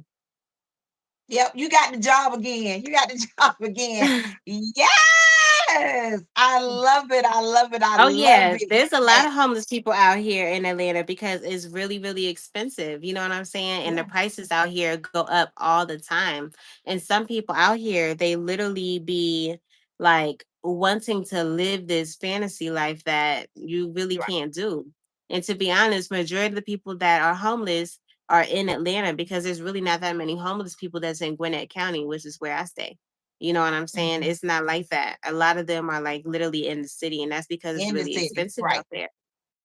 Yep, you got the job again. You got the job again. Yes. I love it. I love it. I Oh love yeah, it. there's a lot And of homeless people out here in Atlanta because it's really, really expensive. You know what I'm saying? And the yeah, prices out here go up all the time. And some people out here, they literally be like wanting to live this fantasy life that you really you're right. can't do. And to be honest, majority of the people that are homeless are in Atlanta because there's really not that many homeless people that's in Gwinnett County, which is where I stay. You know what I'm saying? Mhm. It's not like that. A lot of them are like literally in the city, and that's because it's In the really city. expensive Right. out there.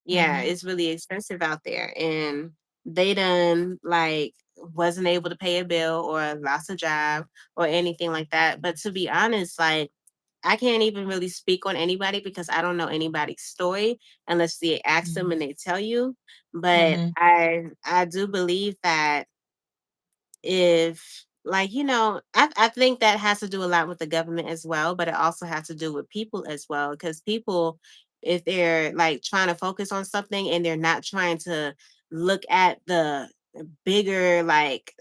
Yeah, Hmm. it's really expensive out there. And they done like wasn't able to pay a bill or lost a job or anything like that. But to be honest, like I can't even really speak on anybody because I don't know anybody's story unless they ask them Hmm. and they tell you. But Hmm. I do believe that if like I think that has to do a lot with the government as well, but it also has to do with people as well because people, if they're like trying to focus on something and they're not trying to look at the bigger like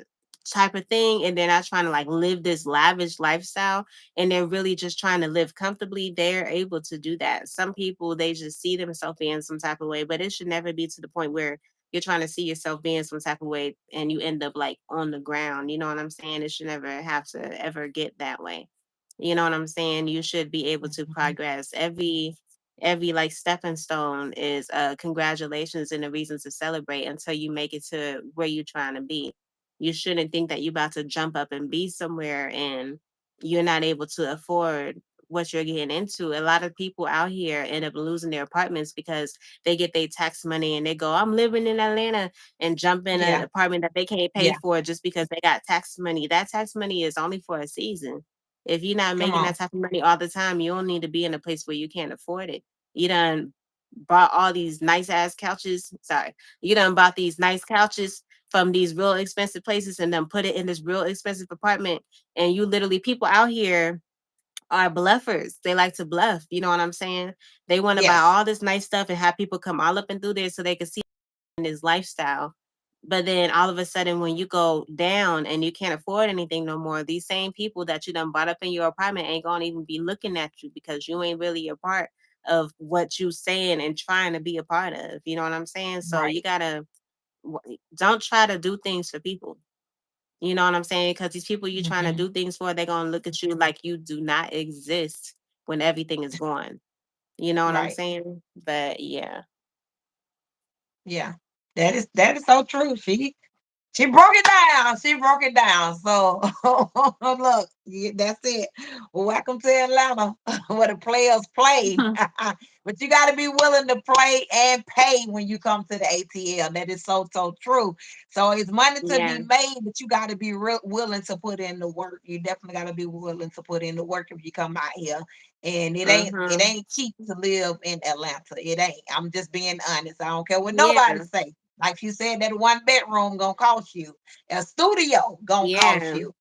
type of thing, and they're not trying to like live this lavish lifestyle, and they're really just trying to live comfortably, they're able to do that. Some people, they just see themselves in some type of way, but it should never be to the point where you're trying to see yourself being some type of way and you end up like on the ground. You know what I'm saying? It should never have to ever get that way. You know what I'm saying? You should be able to Hmm. progress. Every like stepping stone is congratulations and a reason to celebrate until you make it to where you're trying to be. You shouldn't think that you're about to jump up and be somewhere and you're not able to afford what you're getting into. A lot of people out here end up losing their apartments because they get their tax money and they go, I'm living in Atlanta, and jump in an Yeah. apartment that they can't pay Yeah. for just because they got tax money. That tax money is only for a season. If you're not Come making on. that type of money all the time, you don't need to be in a place where you can't afford it. You done bought all these nice ass couches. Sorry. You done bought these nice couches from these real expensive places and then put it in this real expensive apartment. And you literally, people out here are bluffers. They like to bluff. You know what I'm saying? They want to buy Yes. all this nice stuff and have people come all up and through there so they can see his lifestyle. But then all of a sudden, when you go down and you can't afford anything no more, these same people that you done bought up in your apartment ain't gonna even be looking at you because you ain't really a part of what you saying and trying to be a part of. You know what I'm saying? So you Right. gotta don't try to do things for people. You know what I'm saying? Because these people you're trying to Hmm. do things for, they're gonna look at you like you do not exist when everything is gone. You know what I'm Right. saying? But yeah. Yeah. That is so true. She broke it down. She broke it down. So look, that's it. Welcome to Atlanta, where the players play. But you got to be willing to play and pay when you come to the ATL. That is so true. So it's money to be Yeah. made, but you got to be willing to put in the work. You definitely got to be willing to put in the work if you come out here. And it Mm-hmm. ain't cheap to live in Atlanta. It ain't. I'm just being honest. I don't care what nobody Yeah. say. Like you said, that one bedroom gonna cost you. A studio gonna cost Yeah. you.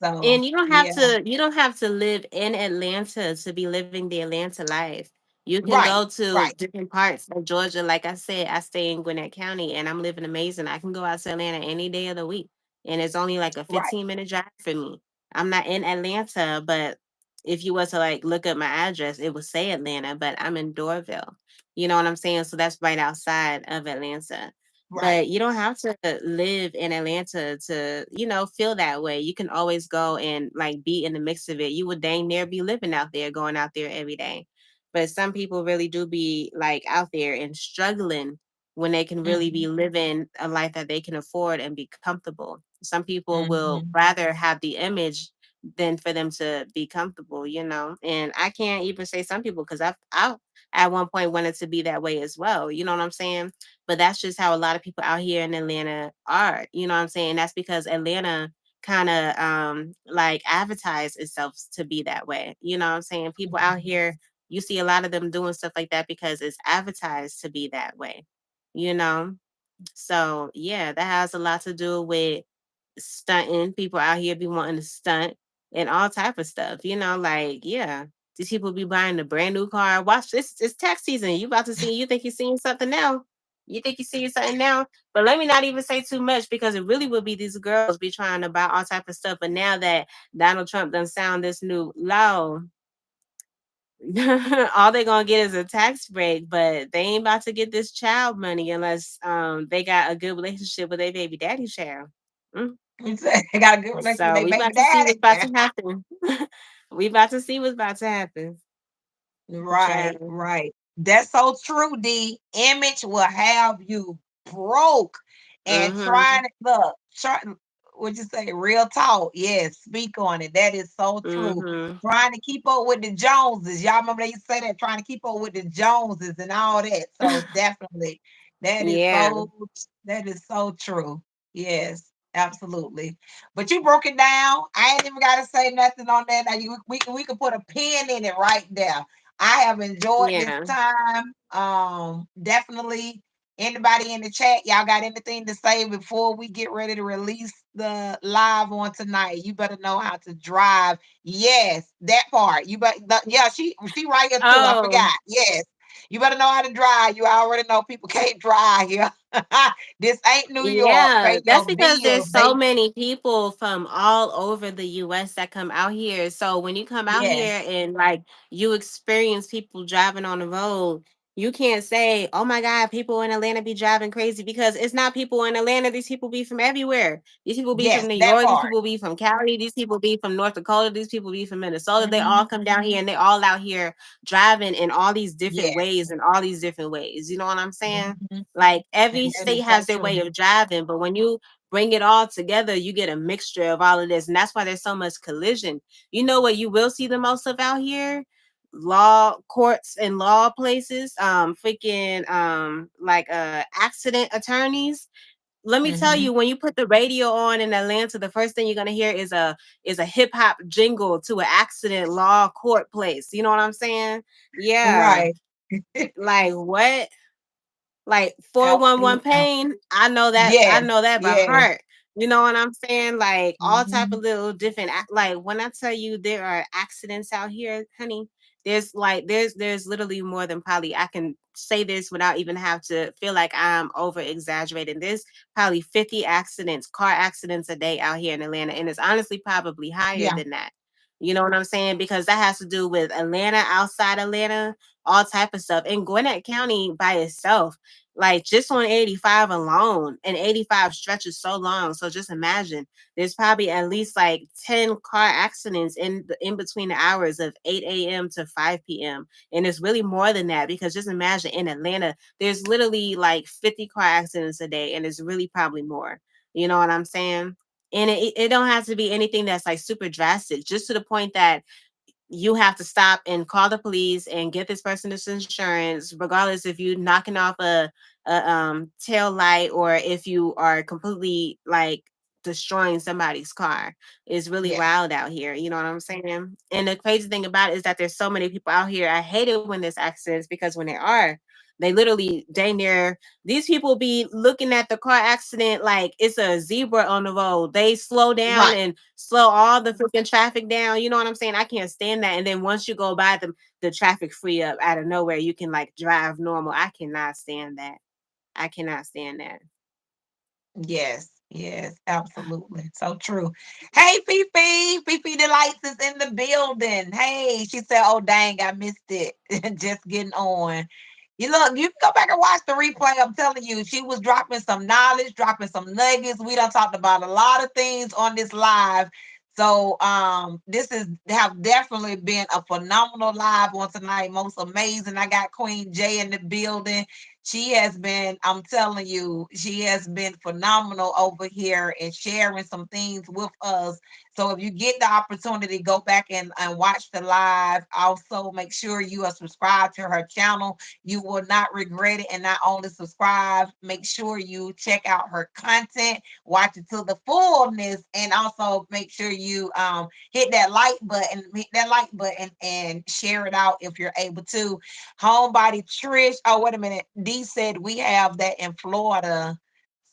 So And yeah, you don't have to live in Atlanta to be living the Atlanta life. You can right, go to right, different parts of Georgia. Like I said, I stay in Gwinnett County and I'm living amazing. I can go out to Atlanta any day of the week. And it's only like a right. 15-minute drive for me. I'm not in Atlanta, but if you were to like look up my address, it would say Atlanta, but I'm in Dorville. You know what I'm saying? So that's right outside of Atlanta. Right. But you don't have to live in Atlanta to, feel that way. You can always go and like be in the mix of it. You would dang near be living out there, going out there every day. But some people really do be like out there and struggling when they can really be Mhm, living a life that they can afford and be comfortable. Some people will mhm, rather have the image than for them to be comfortable. And I can't even say some people because I at one point wanted to be that way as well. You know what I'm saying? But that's just how a lot of people out here in Atlanta are. You know what I'm saying? That's because Atlanta kind of like advertise itself to be that way. You know what I'm saying? People out mhm, here, you see a lot of them doing stuff like that because it's advertised to be that way. You know? So yeah, that has a lot to do with stunting. People out here be wanting to stunt and all type of stuff. Like yeah. These people be buying a brand new car. Watch this. It's tax season. You about to see. You think you're seeing something now? You think you see something now? But let me not even say too much because it really would be these girls be trying to buy all type of stuff. But now that Donald Trump done sound this new law, all they gonna get is a tax break, but they ain't about to get this child money unless they got a good relationship with their baby daddy child. Mm. You said they got a good relationship with So their we baby about to see what's about daddy. to happen. We about to see what's about to happen. Right, Child. right. That's so true, D. Image will have you broke and Mm-hmm. trying to look, what you say, real talk. Yes, speak on it. That is so true. Mm-hmm. Trying to keep up with the Joneses. Y'all remember they used to say that, trying to keep up with the Joneses and all that. So definitely that is Yeah. so true. Yes, absolutely. But you broke it down. I ain't even gotta say nothing on that. Now we can put a pin in it right there. I have enjoyed this Yeah. time. Definitely. Anybody in the chat, y'all got anything to say before we get ready to release the live on tonight? You better know how to drive. Yes, that part. Yeah, she right here too. I Oh, forgot. Yes. You better know how to drive. You already know people can't drive here. This ain't New York. yeah, Pay that's your because there's bills. so many people from all over the US that come out here. So when you come out Yes, here and like you experience people driving on the road, you can't say, "Oh my God, people in Atlanta be driving crazy," because it's not people in Atlanta. These people be from everywhere. These people be yes, from New that York. These part. people be from Cali. These people be from North Dakota. These people be from Minnesota. They all Mhm. come down here and they all out here driving in all these different Yes. ways and all these different ways. You know what I'm saying? Mhm. Like And every that is state so has their true. way of driving, but when you bring it all together, you get a mixture of all of this. And that's why there's so much collision. You know what you will see the most of out here? Law courts and law places, freaking like accident attorneys. Let me tell Mhm. you, when you put the radio on in Atlanta, the first thing you're gonna hear is a hip hop jingle to an accident law court place. You know what I'm saying? Yeah. Right. Like what? Like 411 Absolutely. pain, I Yes, know that by yes. heart. You know what I'm saying? Like all type Mhm. of little different like when I tell you there are accidents out here, honey, there's like there's literally more than probably I can say this without even have to feel like I'm over exaggerating. There's probably 50 accidents, car accidents a day out here in Atlanta, and it's honestly probably higher Yeah, than that. You know what I'm saying? Because that has to do with Atlanta, outside Atlanta, all type of stuff. In Gwinnett County by itself, like just on 85 alone, and 85 stretches so long. So just imagine there's probably at least like 10 car accidents in between the hours of 8 a.m. to 5 p.m. And it's really more than that because just imagine in Atlanta, there's literally like 50 car accidents a day, and it's really probably more. You know what I'm saying? And it don't have to be anything that's like super drastic, just to the point that you have to stop and call the police and get this person this insurance, regardless if you're knocking off a tail light or if you are completely like destroying somebody's car. It's really yes. wild out here. You know what I'm saying? And the crazy thing about it is that there's so many people out here. I hate it when there's accidents because when there are, they literally dang near these people be looking at the car accident like it's a zebra on the road. They slow down Right. and slow all the freaking traffic down. You know what I'm saying? I can't stand that. And then once you go by the traffic free up out of nowhere, you can like drive normal. I cannot stand that. I cannot stand that. Yes, yes, absolutely. So true. Hey, Fifi. Fifi Delights is in the building. Hey, she said, "Oh dang, I missed it." Just getting on. You look, you can go back and watch the replay. I'm telling you, she was dropping some knowledge, dropping some nuggets. We done talked about a lot of things on this live. So this is have definitely been a phenomenal live on tonight. Most amazing. I got Queen J in the building. She has been, I'm telling you, she has been phenomenal over here and sharing some things with us. So if you get the opportunity, go back and watch the live. Also, make sure you are subscribed to her channel. You will not regret it. And not only subscribe, make sure you check out her content, watch it to the fullness, and also make sure you hit that like button and share it out if you're able to. Homebody Trish. Oh, wait a minute. D said we have that in Florida.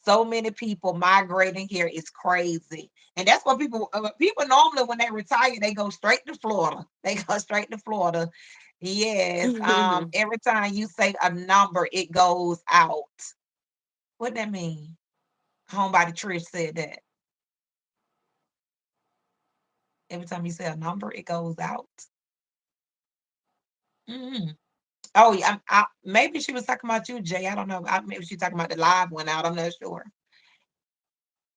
So many people migrating here is crazy. And that's what people normally when they retire, they go straight to Florida. They go straight to Florida. Yes. Every time you say a number, it goes out. What that mean? Homebody Trish said that every time you say a number, it goes out. Mm. Oh yeah, maybe she was talking about you, Jay. I don't know. Maybe she talking about the live one out. I'm not sure.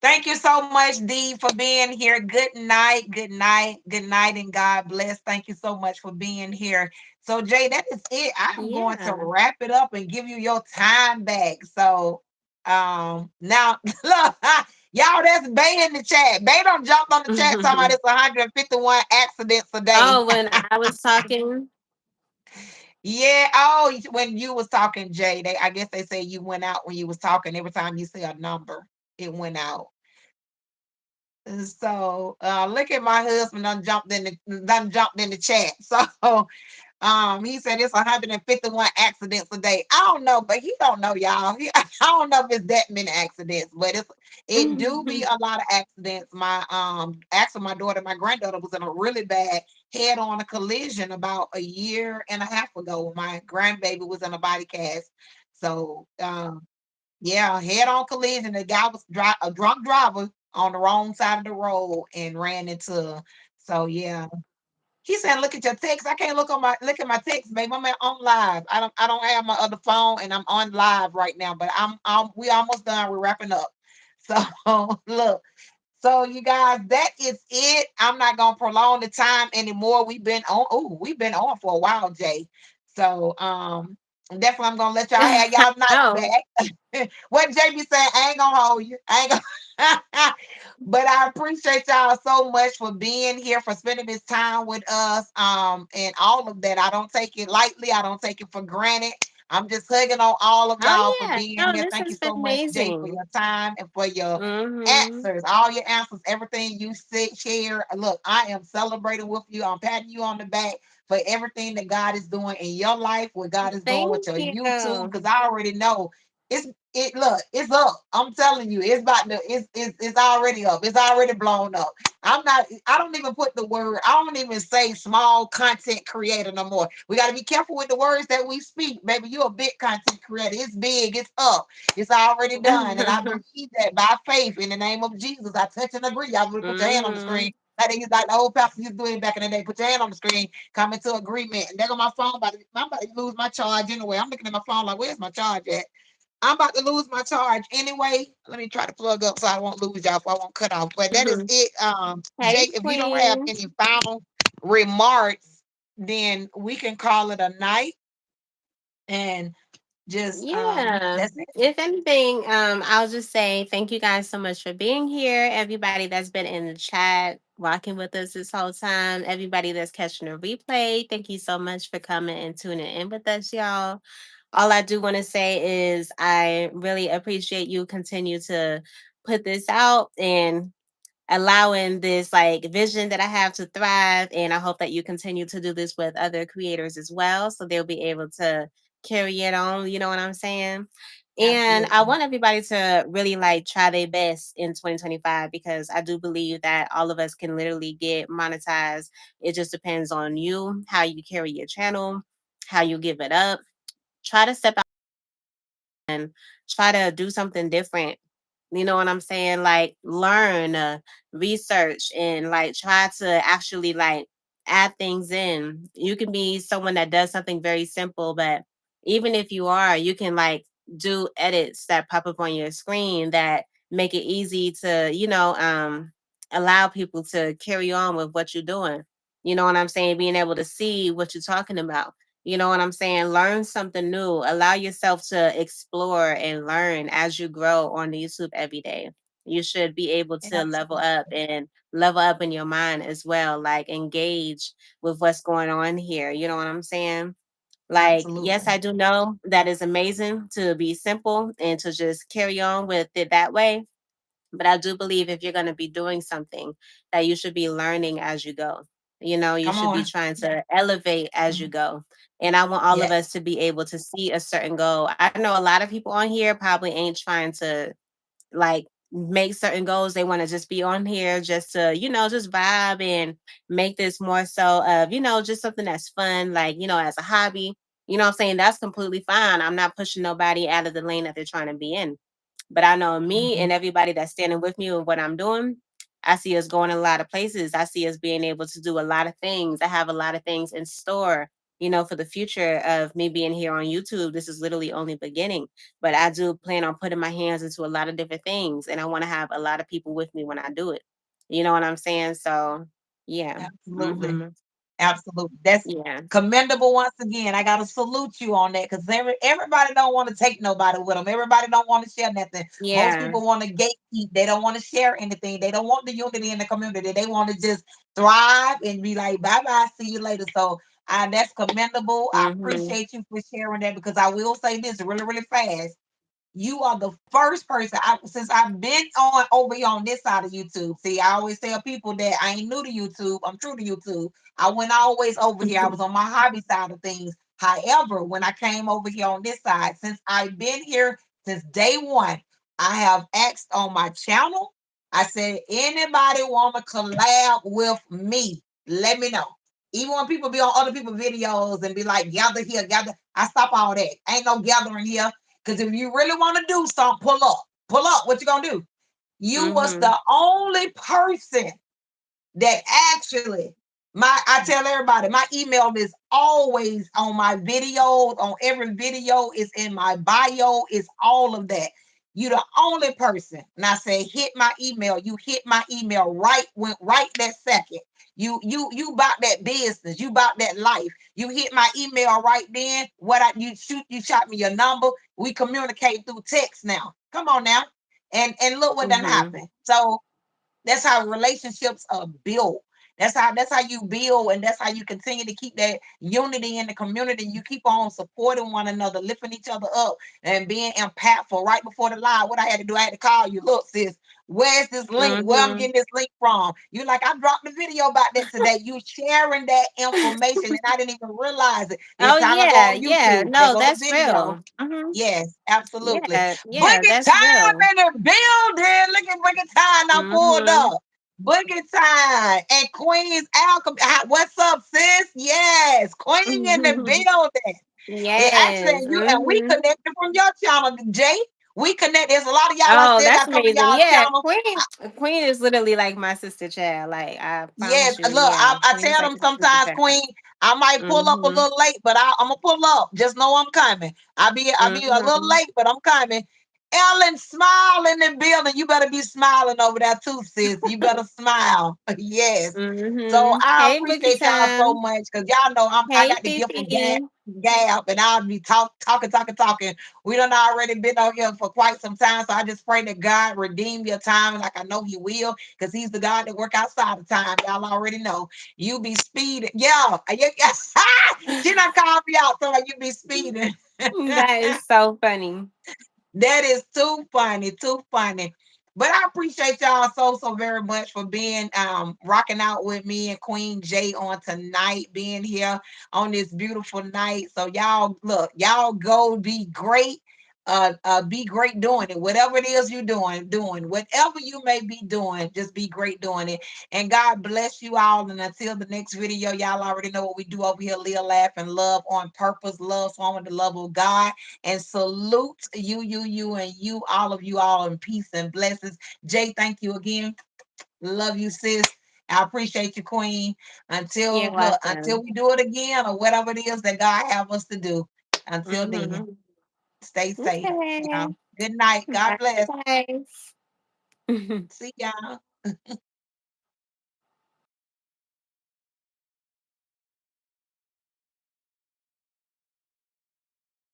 Thank you so much, Dee, for being here. Good night, good night, good night, and God bless. Thank you so much for being here. So, Jay, that is it. I'm going to Yeah. wrap it up and give you your time back. So, now look, y'all, that's Bay in the chat. Bay don't jump on the chat talking about it's 151 accidents a day. Oh, when I was talking. Yeah. Oh, when you was talking, Jay, I guess they say you went out when you was talking. Every time you say a number, it went out. So look at my husband done jumped in the chat. So he said it's 151 accidents a day. I don't know, but he don't know, y'all. I don't know if it's that many accidents, but it do be a lot of accidents. My actually my daughter, my granddaughter was in a really bad head-on collision about a year and a half ago. My grandbaby was in a body cast. So yeah, head-on collision. The guy was a drunk driver on the wrong side of the road and ran into. So yeah, he said, "Look at your text. I can't look at my text, babe. I'm on live. I don't have my other phone, and I'm on live right now. But we almost done. We're wrapping up. So look, so you guys, that is it. I'm not gonna prolong the time anymore. We've been on for a while, Jay. So definitely I'm gonna let y'all have y'all night Oh, back. What JB said, I ain't gonna hold you. I ain't gonna but I appreciate y'all so much for being here, for spending this time with us. And all of that. I don't take it lightly, I don't take it for granted. I'm just hugging on all of y'all for oh yeah. being No, here. this Thank has you been so much, Jay, for amazing. your time and for your Mm-hmm. answers, all your answers, everything you said, share. Look, I am celebrating with you. I'm patting you on the back for everything that God is doing in your life, what God is doing with Thank your YouTube, you. because I already know it's up. I'm telling you, it's already up. It's already blown up. I don't even put the word, I don't even say small content creator no more. We got to be careful with the words that we speak. Baby, you're a big content creator. It's big, it's up. It's already done. And I believe that by faith in the name of Jesus. I touch and agree. Y'all really put your hand on the Mm-hmm. screen. Like the old pastor used to do it back in the day. Put your hand on the screen, come into agreement. And there go my phone. I'm about to lose my charge anyway. I'm looking at my phone like, where's my charge at? I'm about to lose my charge anyway. Let me try to plug up so I won't lose y'all, so I won't cut off. But that is it. Hey, Jake, if you don't have Queen. any final remarks, then we can call it a night and just Yeah. that's it. If anything, I'll just say thank you guys so much for being here. Everybody that's been in the chat, rocking with us this whole time. Everybody that's catching a replay, thank you so much for coming and tuning in with us, y'all. All I do want to say is I really appreciate you continue to put this out and allowing this like vision that I have to thrive. And I hope that you continue to do this with other creators as well. So they'll be able to carry it on. You know what I'm saying? And I Absolutely. want everybody to really like try their best in 2025 because I do believe that all of us can literally get monetized. It just depends on you, how you carry your channel, how you give it up. Try to step and try to do something different. You know what I'm saying? Like learn, research, and like try to actually like add things in. You can be someone that does something very simple, but even if you are, you can like do edits that pop up on your screen that make it easy to, allow people to carry on with what you're doing. You know what I'm saying? Being able to see what you're talking about. You know what I'm saying? Learn something new. Allow yourself to explore and learn as you grow on YouTube every day. You should be able to Absolutely. level up in your mind as well, like engage with what's going on here. You know what I'm saying? Like, yes, Absolutely. I do know that is amazing to be simple and to just carry on with it that way. But I do believe if you're going to be doing something, that you should be learning as you go. You know, you Come should be on. trying to elevate as you Mhm. go. And I want all of us Yes. to be able to see a certain goal. I know a lot of people on here probably ain't trying to like make certain goals. They want to just be on here just to, just vibe and make this more so of, just something that's fun, like, as a hobby. You know what I'm saying? That's completely fine. I'm not pushing nobody out of the lane that they're trying to be in. But I know me Mhm. and everybody that's standing with me with what I'm doing. I see us going a lot of places. I see us being able to do a lot of things. I have a lot of things in store, for the future of me being here on YouTube. This is literally only beginning, but I do plan on putting my hands into a lot of different things, and I want to have a lot of people with me when I do it. You know what I'm saying? So, yeah. Absolutely. Mhm. Absolutely. That's Yeah. commendable once again. I gotta salute you on that because everybody don't want to take nobody with them. Everybody don't want to share nothing. Most Yeah. people want to gatekeep. They don't want to share anything. They don't want the unity in the community. They want to just thrive and be like, bye bye, see you later. So that's commendable. I Mhm. appreciate you for sharing that because I will say this really, really fast. You are the first person since I've been on over here on this side of YouTube. See, I always tell people that I ain't new to YouTube. I'm true to YouTube. I went always over here. I was on my hobby side of things. However, when I came over here on this side, since I've been here since day one, I have asked on my channel. I said, anybody want to collab with me? Let me know. Even when people be on other people's videos and be like, gather here, gather. I stop all that. Ain't no gathering here. Because if you really want to do something, pull up. Pull up. What you gonna do? You was Mhm. the only person that actually I tell everybody my email is always on my videos, on every video, is in my bio, is all of that. You the only person. And I say hit my email. You hit my email right that second. You about that business. You about that life. You hit my email right then. You shot me your number. We communicate through text now. Come on now. And look what done Mhm. happened. So that's how relationships are built. That's how you build, and that's how you continue to keep that unity in the community. You keep on supporting one another, lifting each other up, and being impactful. Right before the live, what I had to do, I had to call you. Look, sis, where's this link? Where I'm Mhm. getting this link from? You like, I dropped the video about that today. You sharing that information, and I didn't even realize it. This Oh time I go yeah, on yeah. YouTube. There No, go the that's video. real. Mhm. Yes, absolutely. Yeah, yeah, Boogie that's time real. in the building. Look at Boogie time. I pulled Mhm. up. Boogie time and Queen's Alchemy. What's up, sis? Yes, Queen in the building. Yeah, actually, Yes. you and we Mhm. connected from your channel, Jay. We connect. There's a lot of y'all I Oh, still that's got some of amazing. y'all Yeah, channel. Queen is literally like my sister child. Like I Yes, promise you, look, yeah. I Queen is tell like them my sister sometimes, child. Queen, I might pull up a Mhm. little late, but I'm gonna pull up. Just know I'm coming. I'll be a little Mhm. late, but I'm coming. Ellen, smile in the building. You better be smiling over there too, sis. You better smile. Yes. So Mhm. I Hey, Bookie appreciate y'all so time. much because y'all know I Hey, got the gift of Fifi. gab, and I'll be talking. We done already been on here for quite some time, so I just pray that God redeem your time, like I know He will, because He's the God that work outside of time. Y'all already know. You be speeding, yeah. Yeah. She done called me out, so you be speeding. That is so funny. That is too funny, too funny. But I appreciate y'all so very much for being rocking out with me and Queen J on tonight, being here on this beautiful night. So y'all look, y'all go be great. Be great doing it. Whatever it is you're doing whatever you may be doing, just be great doing it. And God bless you all. And until the next video, y'all already know what we do over here. Live, laugh, and love on purpose. Love form with the love of God, and salute and you, all of you all in peace and blessings. Jay, thank you again. Love you, sis. I appreciate you, Queen. You're Until welcome. we do it again or whatever it is that God have us to do. Until then, Mhm. stay safe. Okay. Y'all. Good night. God Bye, bless. guys. See y'all.